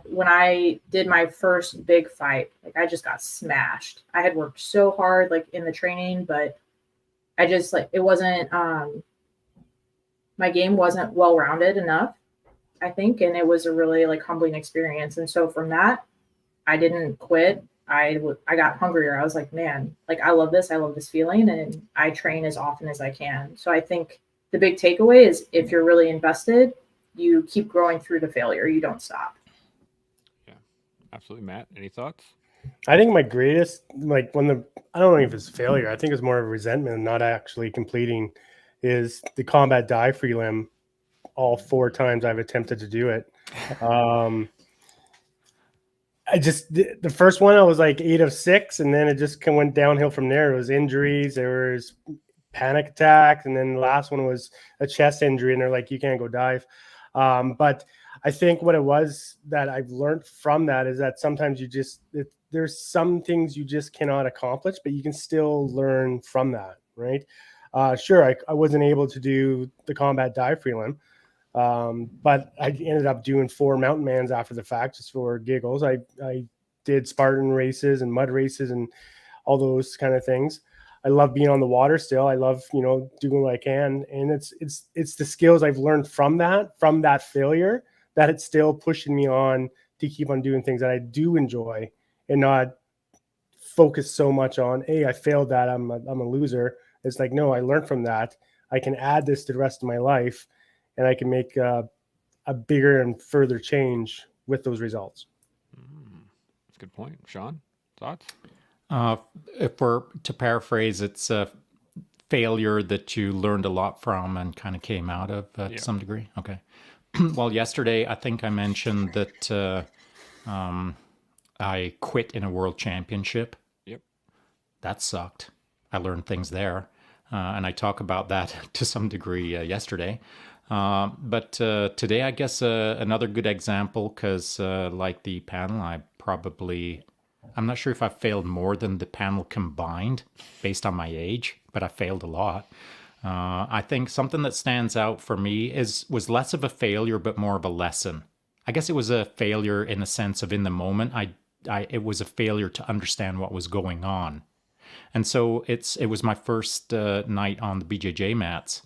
when I did my first big fight, like I just got smashed. I had worked so hard, like in the training, but I just it wasn't, my game wasn't well-rounded enough, I think. And it was a really humbling experience. And so from that, I didn't quit. I got hungrier. I was like, man, I love this. I love this feeling. And I train as often as I can. So I think the big takeaway is if you're really invested, you keep growing through the failure. You don't stop. Yeah, absolutely. Matt, any thoughts? I think my greatest, like I don't know if it's failure. I think it's more of a resentment of not actually completing is the combat dive prelim. All 4 times I've attempted to do it. The first one I was like 8 of 6, and then it just went downhill from there. It was injuries, there was panic attacks, and then the last one was a chest injury, and they're like, you can't go dive. But I think what it was that I've learned from that is that sometimes there's some things you just cannot accomplish, but you can still learn from that, right? Sure, I wasn't able to do the combat dive prelim, but I ended up doing 4 mountain mans after the fact, just for giggles. I did Spartan races and mud races and all those kind of things. I love being on the water still. I love, doing what I can. And it's the skills I've learned from that failure, that it's still pushing me on to keep on doing things that I do enjoy and not focus so much on, hey, I failed that, I'm a loser. It's like, no, I learned from that. I can add this to the rest of my life, and I can make a bigger and further change with those results. That's a good point. Shaun, thoughts? If we're to paraphrase, it's a failure that you learned a lot from and kind of came out of to some degree. Okay. Well, yesterday, I think I mentioned that I quit in a world championship. Yep. That sucked. I learned things there. And I talk about that to some degree yesterday. But today, I guess another good example, because like the panel, I'm not sure if I failed more than the panel combined based on my age, but I failed a lot. I think something that stands out for me was less of a failure, but more of a lesson. I guess it was a failure in the sense of in the moment, it was a failure to understand what was going on. And so it was my first night on the BJJ mats.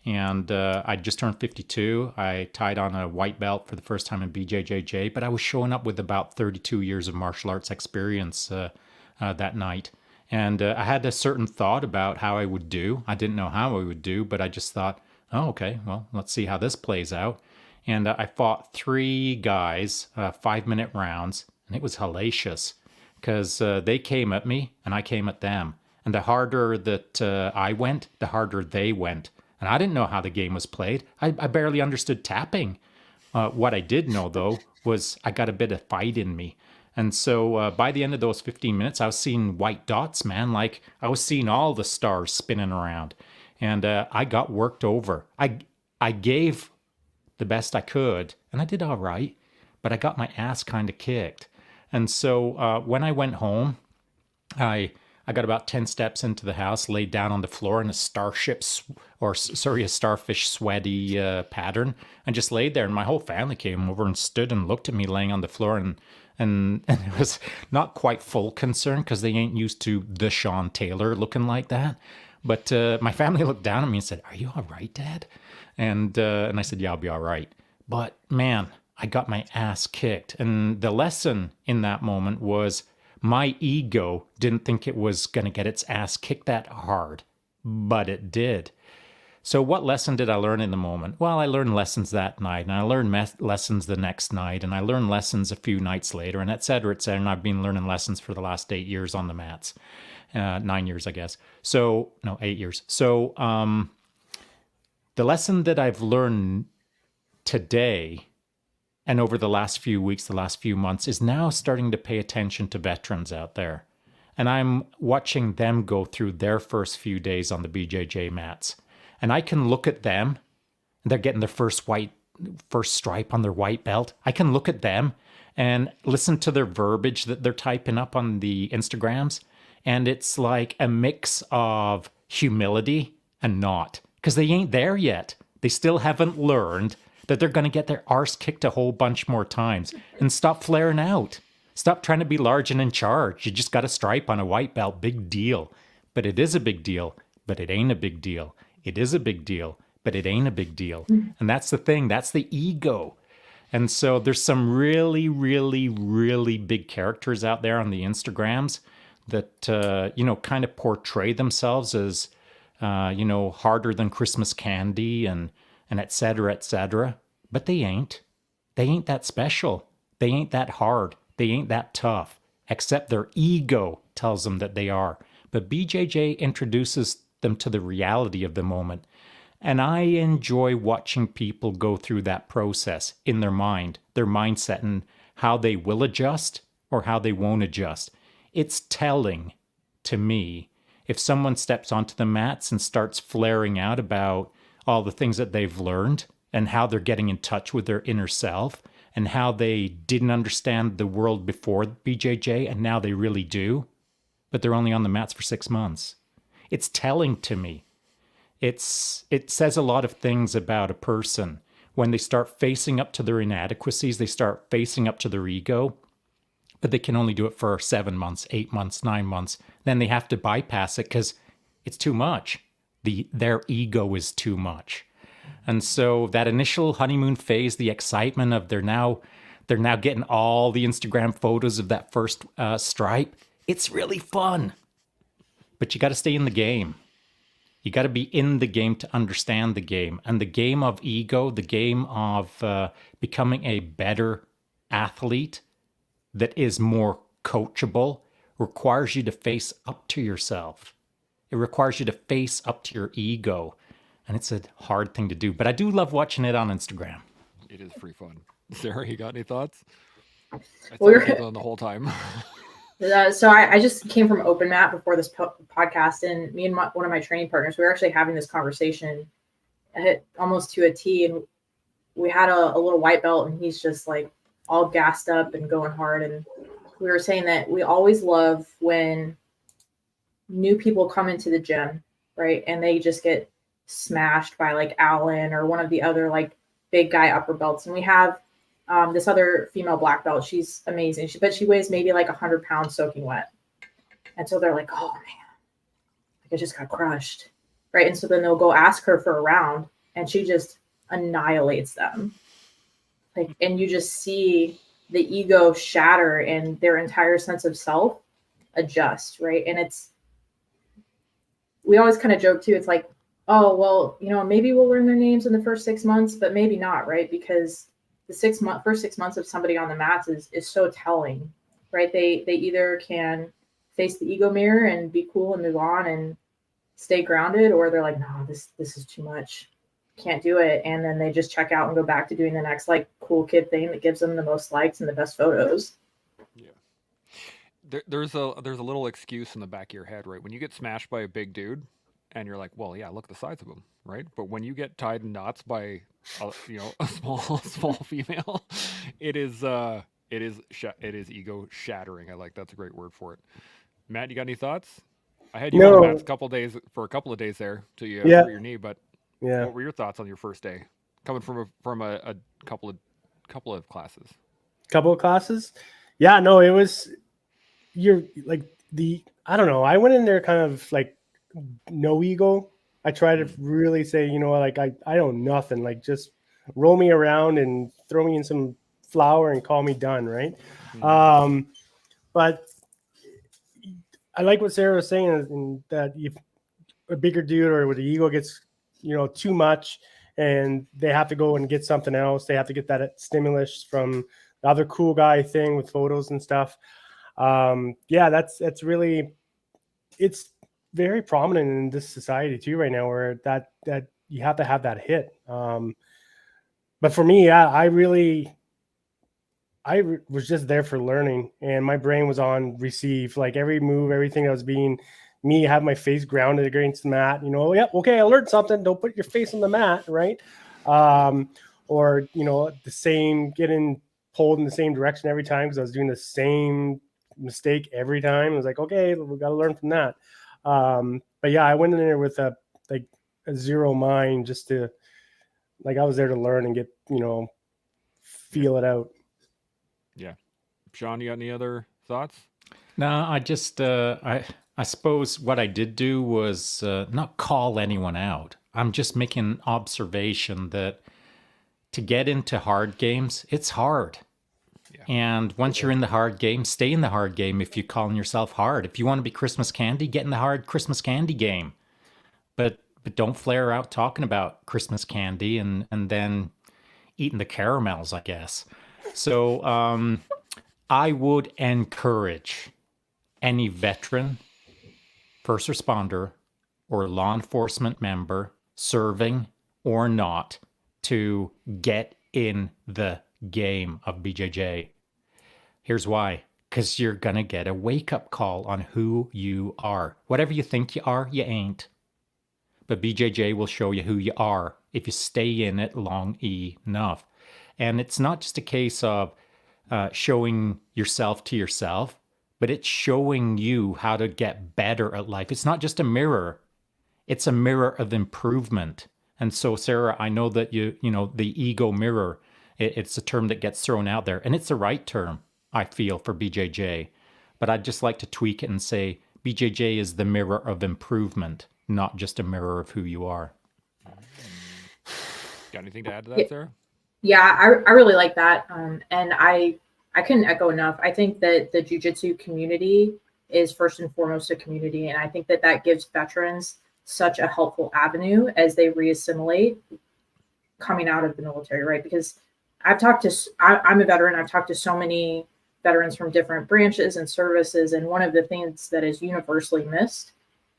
And I just turned 52. I tied on a white belt for the first time in BJJJ, but I was showing up with about 32 years of martial arts experience that night. And I had a certain thought about how I would do. I didn't know how I would do, but I just thought, oh, okay, well, let's see how this plays out. And I fought 3 guys, 5-minute rounds, and it was hellacious because they came at me and I came at them. And the harder that I went, the harder they went. And I didn't know how the game was played. I barely understood tapping. What I did know, though, was I got a bit of fight in me. And so by the end of those 15 minutes, I was seeing white dots, man. Like I was seeing all the stars spinning around. And I got worked over. I gave the best I could, and I did all right. But I got my ass kind of kicked. And so when I went home, I got about 10 steps into the house, laid down on the floor in a starfish sweaty pattern, and just laid there. And my whole family came over and stood and looked at me laying on the floor, and it was not quite full concern because they ain't used to the Shaun Taylor looking like that. But my family looked down at me and said, "Are you all right, Dad?" And I said, "Yeah, I'll be all right." But man, I got my ass kicked. And the lesson in that moment was my ego didn't think it was going to get its ass kicked that hard, but it did. So what lesson did I learn in the moment? Well, I learned lessons that night, and I learned lessons the next night, and I learned lessons a few nights later, and et cetera, et cetera. And I've been learning lessons for the last 8 years on the mats. 9 years, I guess. So, no, 8 years. So the lesson that I've learned today and over the last few weeks, the last few months, is now starting to pay attention to veterans out there. And I'm watching them go through their first few days on the BJJ mats. And I can look at them, they're getting their first stripe on their white belt. I can look at them and listen to their verbiage that they're typing up on the Instagrams. And it's like a mix of humility and not, because they ain't there yet. They still haven't learned that they're going to get their arse kicked a whole bunch more times. And stop flaring out. Stop trying to be large and in charge. You just got a stripe on a white belt. Big deal. But it is a big deal. But it ain't a big deal. It is a big deal. But it ain't a big deal. And that's the thing. That's the ego. And so there's some really, really, really big characters out there on the Instagrams that, kind of portray themselves as harder than Christmas candy and et cetera, et cetera. But they ain't. They ain't that special. They ain't that hard. They ain't that tough, except their ego tells them that they are. But BJJ introduces them to the reality of the moment. And I enjoy watching people go through that process in their mind, their mindset, and how they will adjust or how they won't adjust. It's telling to me if someone steps onto the mats and starts flaring out about all the things that they've learned and how they're getting in touch with their inner self and how they didn't understand the world before BJJ and now they really do, but they're only on the mats for 6 months. It's telling to me. It says a lot of things about a person. When they start facing up to their inadequacies, they start facing up to their ego, but they can only do it for 7 months, 8 months, 9 months. Then they have to bypass it because it's too much. Their ego is too much. And so that initial honeymoon phase, the excitement of they're now getting all the Instagram photos of that first stripe. It's really fun, but you got to stay in the game. You got to be in the game to understand the game. And the game of ego, the game of becoming a better athlete that is more coachable, requires you to face up to yourself. It requires you to face up to your ego. And it's a hard thing to do. But I do love watching it on Instagram. It is pretty fun. Sarah, you got any thoughts? I Well, thought you on the whole time. So I just came from Open Mat before this podcast, and me and one of my training partners, we were actually having this conversation almost to a T, and we had a little white belt, and he's just like all gassed up and going hard. And we were saying that we always love when new people come into the gym, right? And they just get smashed by like Alan or one of the other like big guy upper belts. And we have this other female black belt. She's amazing. But she weighs maybe like 100 pounds soaking wet. And so they're like, oh man, like I just got crushed. Right. And so then they'll go ask her for a round and she just annihilates them. Like, and you just see the ego shatter and their entire sense of self adjust. Right. And we always kind of joke too. It's like, oh, well, maybe we'll learn their names in the first 6 months, but maybe not. Right. Because the first 6 months of somebody on the mats is so telling, right? They either can face the ego mirror and be cool and move on and stay grounded, or they're like, no, this is too much. Can't do it. And then they just check out and go back to doing the next like cool kid thing that gives them the most likes and the best photos. Yeah. There's a little excuse in the back of your head, right? When you get smashed by a big dude and you're like, well, yeah, look at the size of him, right? But when you get tied in knots by a small female, it is ego shattering. That's a great word for it. Matt, you got any thoughts? I had you on the mats for a couple of days there till you hurt your knee, but what were your thoughts on your first day coming from a couple of classes? Couple of classes? Yeah, no, it was I don't know. I went in there kind of like no ego. I try to really say, like I know nothing, like just roll me around and throw me in some flour and call me done. Right. Mm-hmm. But I like what Sarah was saying, that if a bigger dude or with the ego gets, too much and they have to go and get something else, they have to get that stimulus from the other cool guy thing with photos and stuff. That's really, it's very prominent in this society too right now, where that you have to have that hit. But for me, I was just there for learning, and my brain was on receive. Like every move, everything that was being me, have my face grounded against the mat. Okay, I learned something. Don't put your face on the mat, right? Or the same, getting pulled in the same direction every time because I was doing the same mistake every time. I was like, okay, we got to learn from that. But yeah, I went in there with a zero mind, just to I was there to learn and get, feel it out. Yeah. Shaun, you got any other thoughts? No, I just, I suppose what I did do was not call anyone out. I'm just making an observation that to get into hard games, it's hard. Yeah. And once you're in the hard game, stay in the hard game if you're calling yourself hard. If you want to be Christmas candy, get in the hard Christmas candy game. But but don't flare out talking about Christmas candy and then eating the caramels, I guess. So I would encourage any veteran, first responder, or law enforcement member, serving or not, to get in the game of BJJ. Here's why. Because you're going to get a wake-up call on who you are. Whatever you think you are, you ain't. But BJJ will show you who you are if you stay in it long enough. And it's not just a case of showing yourself to yourself, but it's showing you how to get better at life. It's not just a mirror. It's a mirror of improvement. And so, Sarah, I know that you know, the ego mirror, it's a term that gets thrown out there, and it's the right term, I feel, for BJJ. But I'd just like to tweak it and say BJJ is the mirror of improvement, not just a mirror of who you are. Got anything to add to that, Sarah? Yeah, I really like that. And I couldn't echo enough. I think that the jiu-jitsu community is first and foremost a community. And I think that that gives veterans such a helpful avenue as they reassimilate coming out of the military, right? Because I'm a veteran. I've talked to so many veterans from different branches and services. And one of the things that is universally missed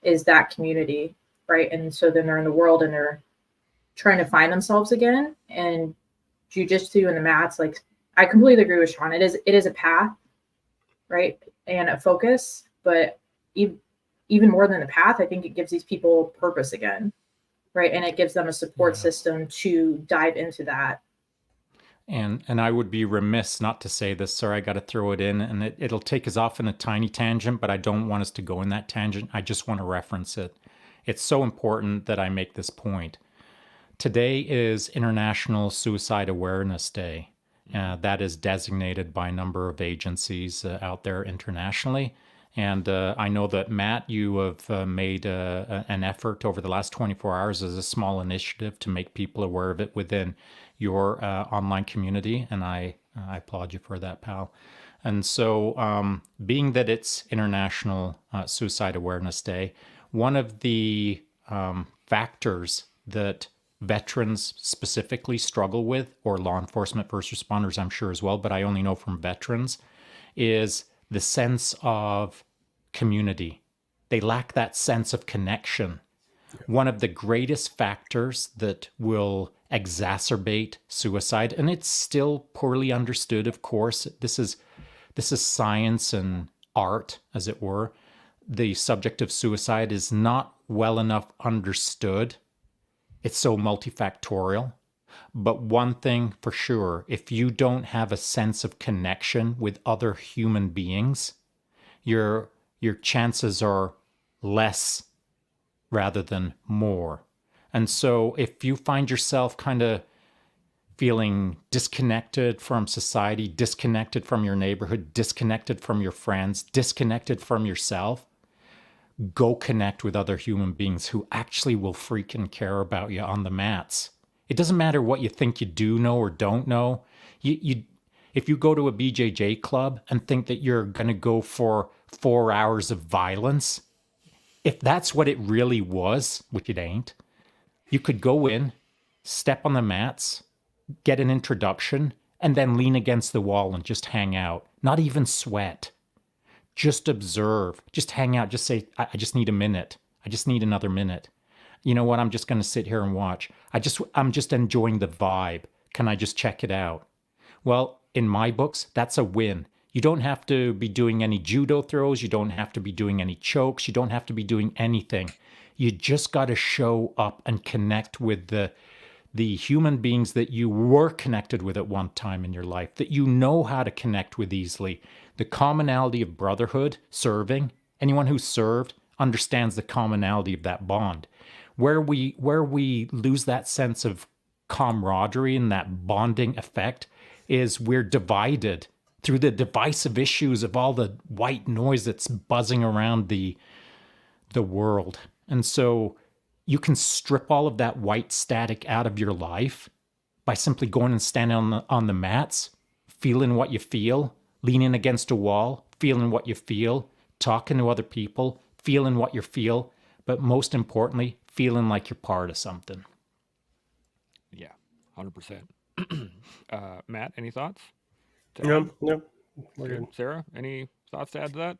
is that community, right? And so then they're in the world and they're trying to find themselves again. And jiu-jitsu and the mats, like, I completely agree with Shaun. It is a path, right? And a focus, but even more than the path, I think it gives these people purpose again, right? And it gives them a support system to dive into that. And I would be remiss not to say this, sir. I got to throw it in, and it'll take us off in a tiny tangent, but I don't want us to go in that tangent. I just want to reference it. It's so important that I make this point. Today is International Suicide Awareness Day. That is designated by a number of agencies out there internationally. And I know that, Matt, you have made an effort over the last 24 hours as a small initiative to make people aware of it within your online community. And I applaud you for that, pal. And so being that it's International Suicide Awareness Day, one of the factors that veterans specifically struggle with, or law enforcement first responders, I'm sure as well, but I only know from veterans, is the sense of community. They lack that sense of connection. One of the greatest factors that will exacerbate suicide, and it's still poorly understood, of course. This is science and art, as it were. The subject of suicide is not well enough understood. It's so multifactorial. But one thing for sure, if you don't have a sense of connection with other human beings, your chances are less rather than more. And so if you find yourself kind of feeling disconnected from society, disconnected from your neighborhood, disconnected from your friends, disconnected from yourself, go connect with other human beings who actually will freaking care about you on the mats. It doesn't matter what you think you do know or don't know. If you go to a BJJ club and think that you're going to go for 4 hours of violence, if that's what it really was, which it ain't, you could go in, step on the mats, get an introduction, and then lean against the wall and just hang out. Not even sweat. Just observe. Just hang out. Just say, I just need a minute. I just need another minute. You know what? I'm just going to sit here and watch. I'm just enjoying the vibe. Can I just check it out? Well, in my books, that's a win. You don't have to be doing any judo throws. You don't have to be doing any chokes. You don't have to be doing anything. You just got to show up and connect with the human beings that you were connected with at one time in your life, that you know how to connect with easily. The commonality of brotherhood, serving, anyone who served understands the commonality of that bond. Where we lose that sense of camaraderie and that bonding effect is we're divided through the divisive issues of all the white noise that's buzzing around the world. And so you can strip all of that white static out of your life by simply going and standing on the mats, feeling what you feel, leaning against a wall, feeling what you feel, talking to other people, feeling what you feel, but most importantly, feeling like you're part of something. Yeah, 100%. Matt, any thoughts? to No, add? no, we're Okay. good. Sarah, any thoughts to add to that?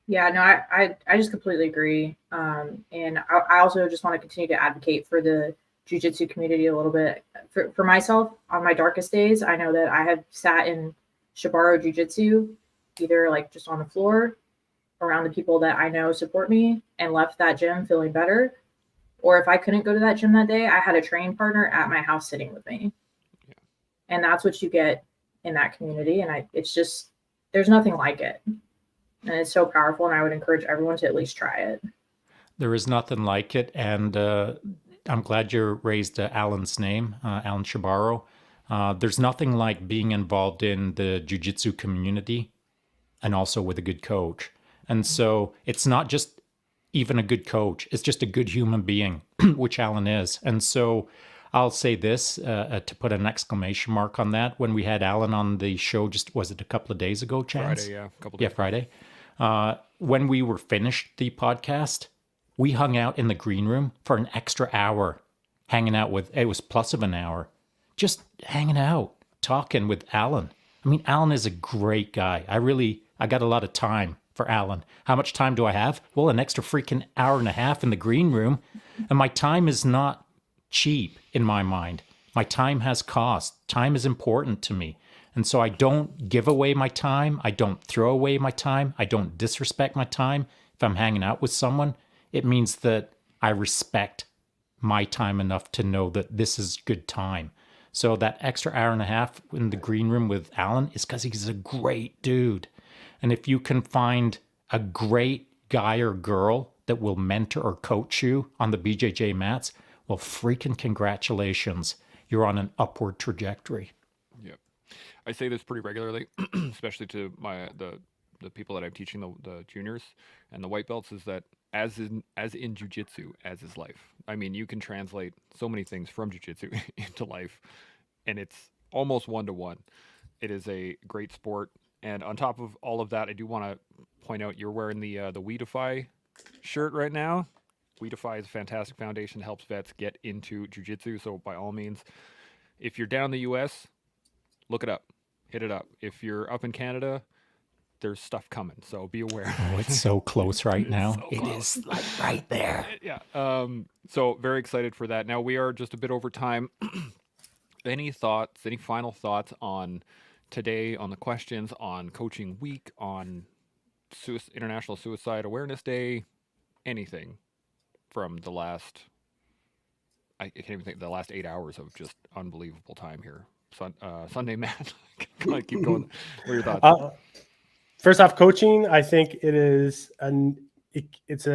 Yeah, no, I just completely agree. And I also just want to continue to advocate for the jujitsu community a little bit. For myself, on my darkest days, I know that I have sat in Shibaro jujitsu, either like just on the floor around the people that I know support me, and left that gym feeling better. Or if I couldn't go to that gym that day, I had a training partner at my house sitting with me. Yeah. And that's what you get in that community. And it's just, there's nothing like it. And it's so powerful. And I would encourage everyone to at least try it. There is nothing like it. And I'm glad you raised Alan's name, Alan Shibaro. There's nothing like being involved in the jiu-jitsu community and also with a good coach. And so it's not just even a good coach, it's just a good human being, which Alan is. And so I'll say this to put an exclamation mark on that. When we had Alan on the show, just was it a couple of days ago, Chance? Friday, yeah, a couple Yeah, days. Friday. When we were finished the podcast, we hung out in the green room for an extra hour, hanging out with, it was plus of an hour, just hanging out, talking with Alan. I mean, Alan is a great guy. I got a lot of time for Alan. How much time do I have? Well, an extra freaking hour and a half in the green room. And my time is not cheap in my mind. My time has cost. Time is important to me. And so I don't give away my time. I don't throw away my time. I don't disrespect my time. If I'm hanging out with someone, it means that I respect my time enough to know that this is good time. So that extra hour and a half in the green room with Alan is because he's a great dude. And if you can find a great guy or girl that will mentor or coach you on the BJJ mats, well, freaking congratulations. You're on an upward trajectory. Yep. I say this pretty regularly, especially to the people that I'm teaching, the juniors and the white belts, is that as in jiu-jitsu, as is life. I mean, you can translate so many things from jiu-jitsu into life, and it's almost one-to-one. It is a great sport. And on top of all of that, I do want to point out you're wearing the Weedify shirt right now. Weedify is a fantastic foundation that helps vets get into jiu-jitsu. So by all means, if you're down in the U.S., look it up, hit it up. If you're up in Canada, there's stuff coming, so be aware. Oh, it's so close right now. So It close. is like right there. Yeah. So very excited for that. Now we are just a bit over time. Any thoughts, any final thoughts on today, on the questions, on coaching week, on International Suicide Awareness Day, anything from the last, I can't even think, the last 8 hours of just unbelievable time here. Sunday, Matt. Come on, keep going. What are your thoughts? First off, coaching, I think it is it's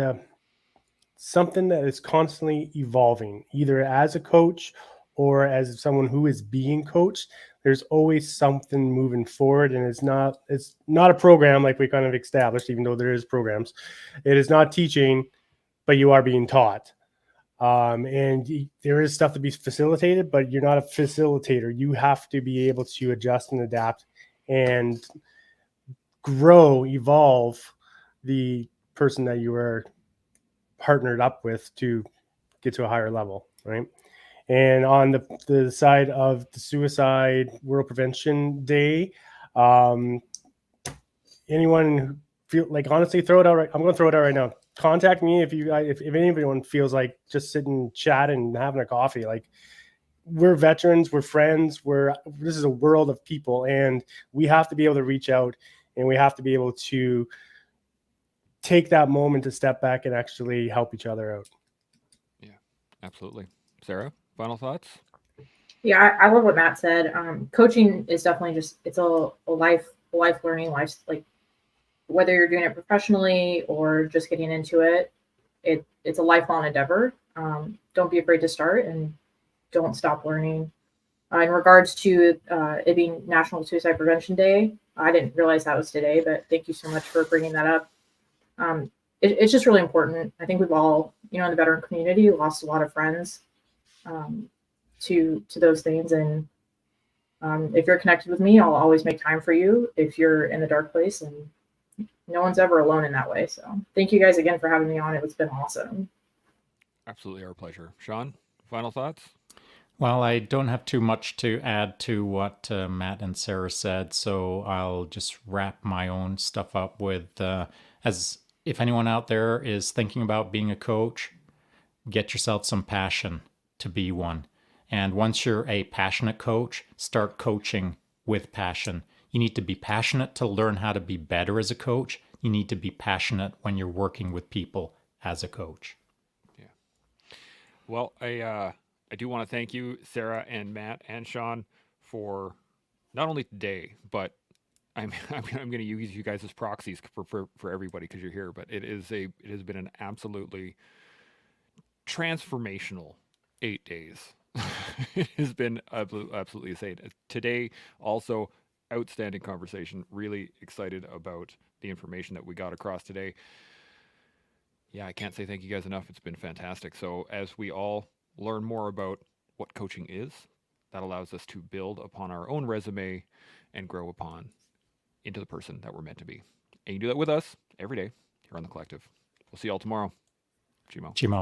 something that is constantly evolving, either as a coach or as someone who is being coached. There's always something moving forward, and it's not a program like we kind of established, even though there is programs. It is not teaching, but you are being taught. And there is stuff to be facilitated, but you're not a facilitator. You have to be able to adjust and adapt and grow, evolve the person that you are partnered up with to get to a higher level, right? And on the side of the Suicide World Prevention Day, anyone feel like, honestly, throw it out right. I'm going to throw it out right now. Contact me if anyone feels like just sitting, chatting, and having a coffee. Like, we're veterans, we're friends, this is a world of people, and we have to be able to reach out, and we have to be able to take that moment to step back and actually help each other out. Yeah, absolutely. Sarah, final thoughts? Yeah, I love what Matt said. Coaching is definitely it's a life learning, like whether you're doing it professionally or just getting into it, it's a lifelong endeavor. Don't be afraid to start, and don't stop learning. In regards to it being National Suicide Prevention Day, I didn't realize that was today, but thank you so much for bringing that up. It's just really important. I think we've all, in the veteran community, lost a lot of friends to those things. And if you're connected with me, I'll always make time for you if you're in the dark place, and no one's ever alone in that way. So thank you guys again for having me on. It's been awesome. Absolutely our pleasure. Shaun, final thoughts? Well, I don't have too much to add to what Matt and Sarah said, so I'll just wrap my own stuff up with as if anyone out there is thinking about being a coach, get yourself some passion to be one. And once you're a passionate coach, start coaching with passion. You need to be passionate to learn how to be better as a coach. You need to be passionate when you're working with people as a coach. Well, I do want to thank you, Sarah and Matt and Shaun, for not only today, but I'm going to use you guys as proxies for everybody because you're here. But it has been an absolutely transformational 8 days. It has been absolutely insane. Today, also outstanding conversation. Really excited about the information that we got across today. Yeah, I can't say thank you guys enough. It's been fantastic. So as we all learn more about what coaching is, that allows us to build upon our own resume and grow upon into the person that we're meant to be. And you do that with us every day here on The Collective. We'll see you all tomorrow. Chimo. Chimo.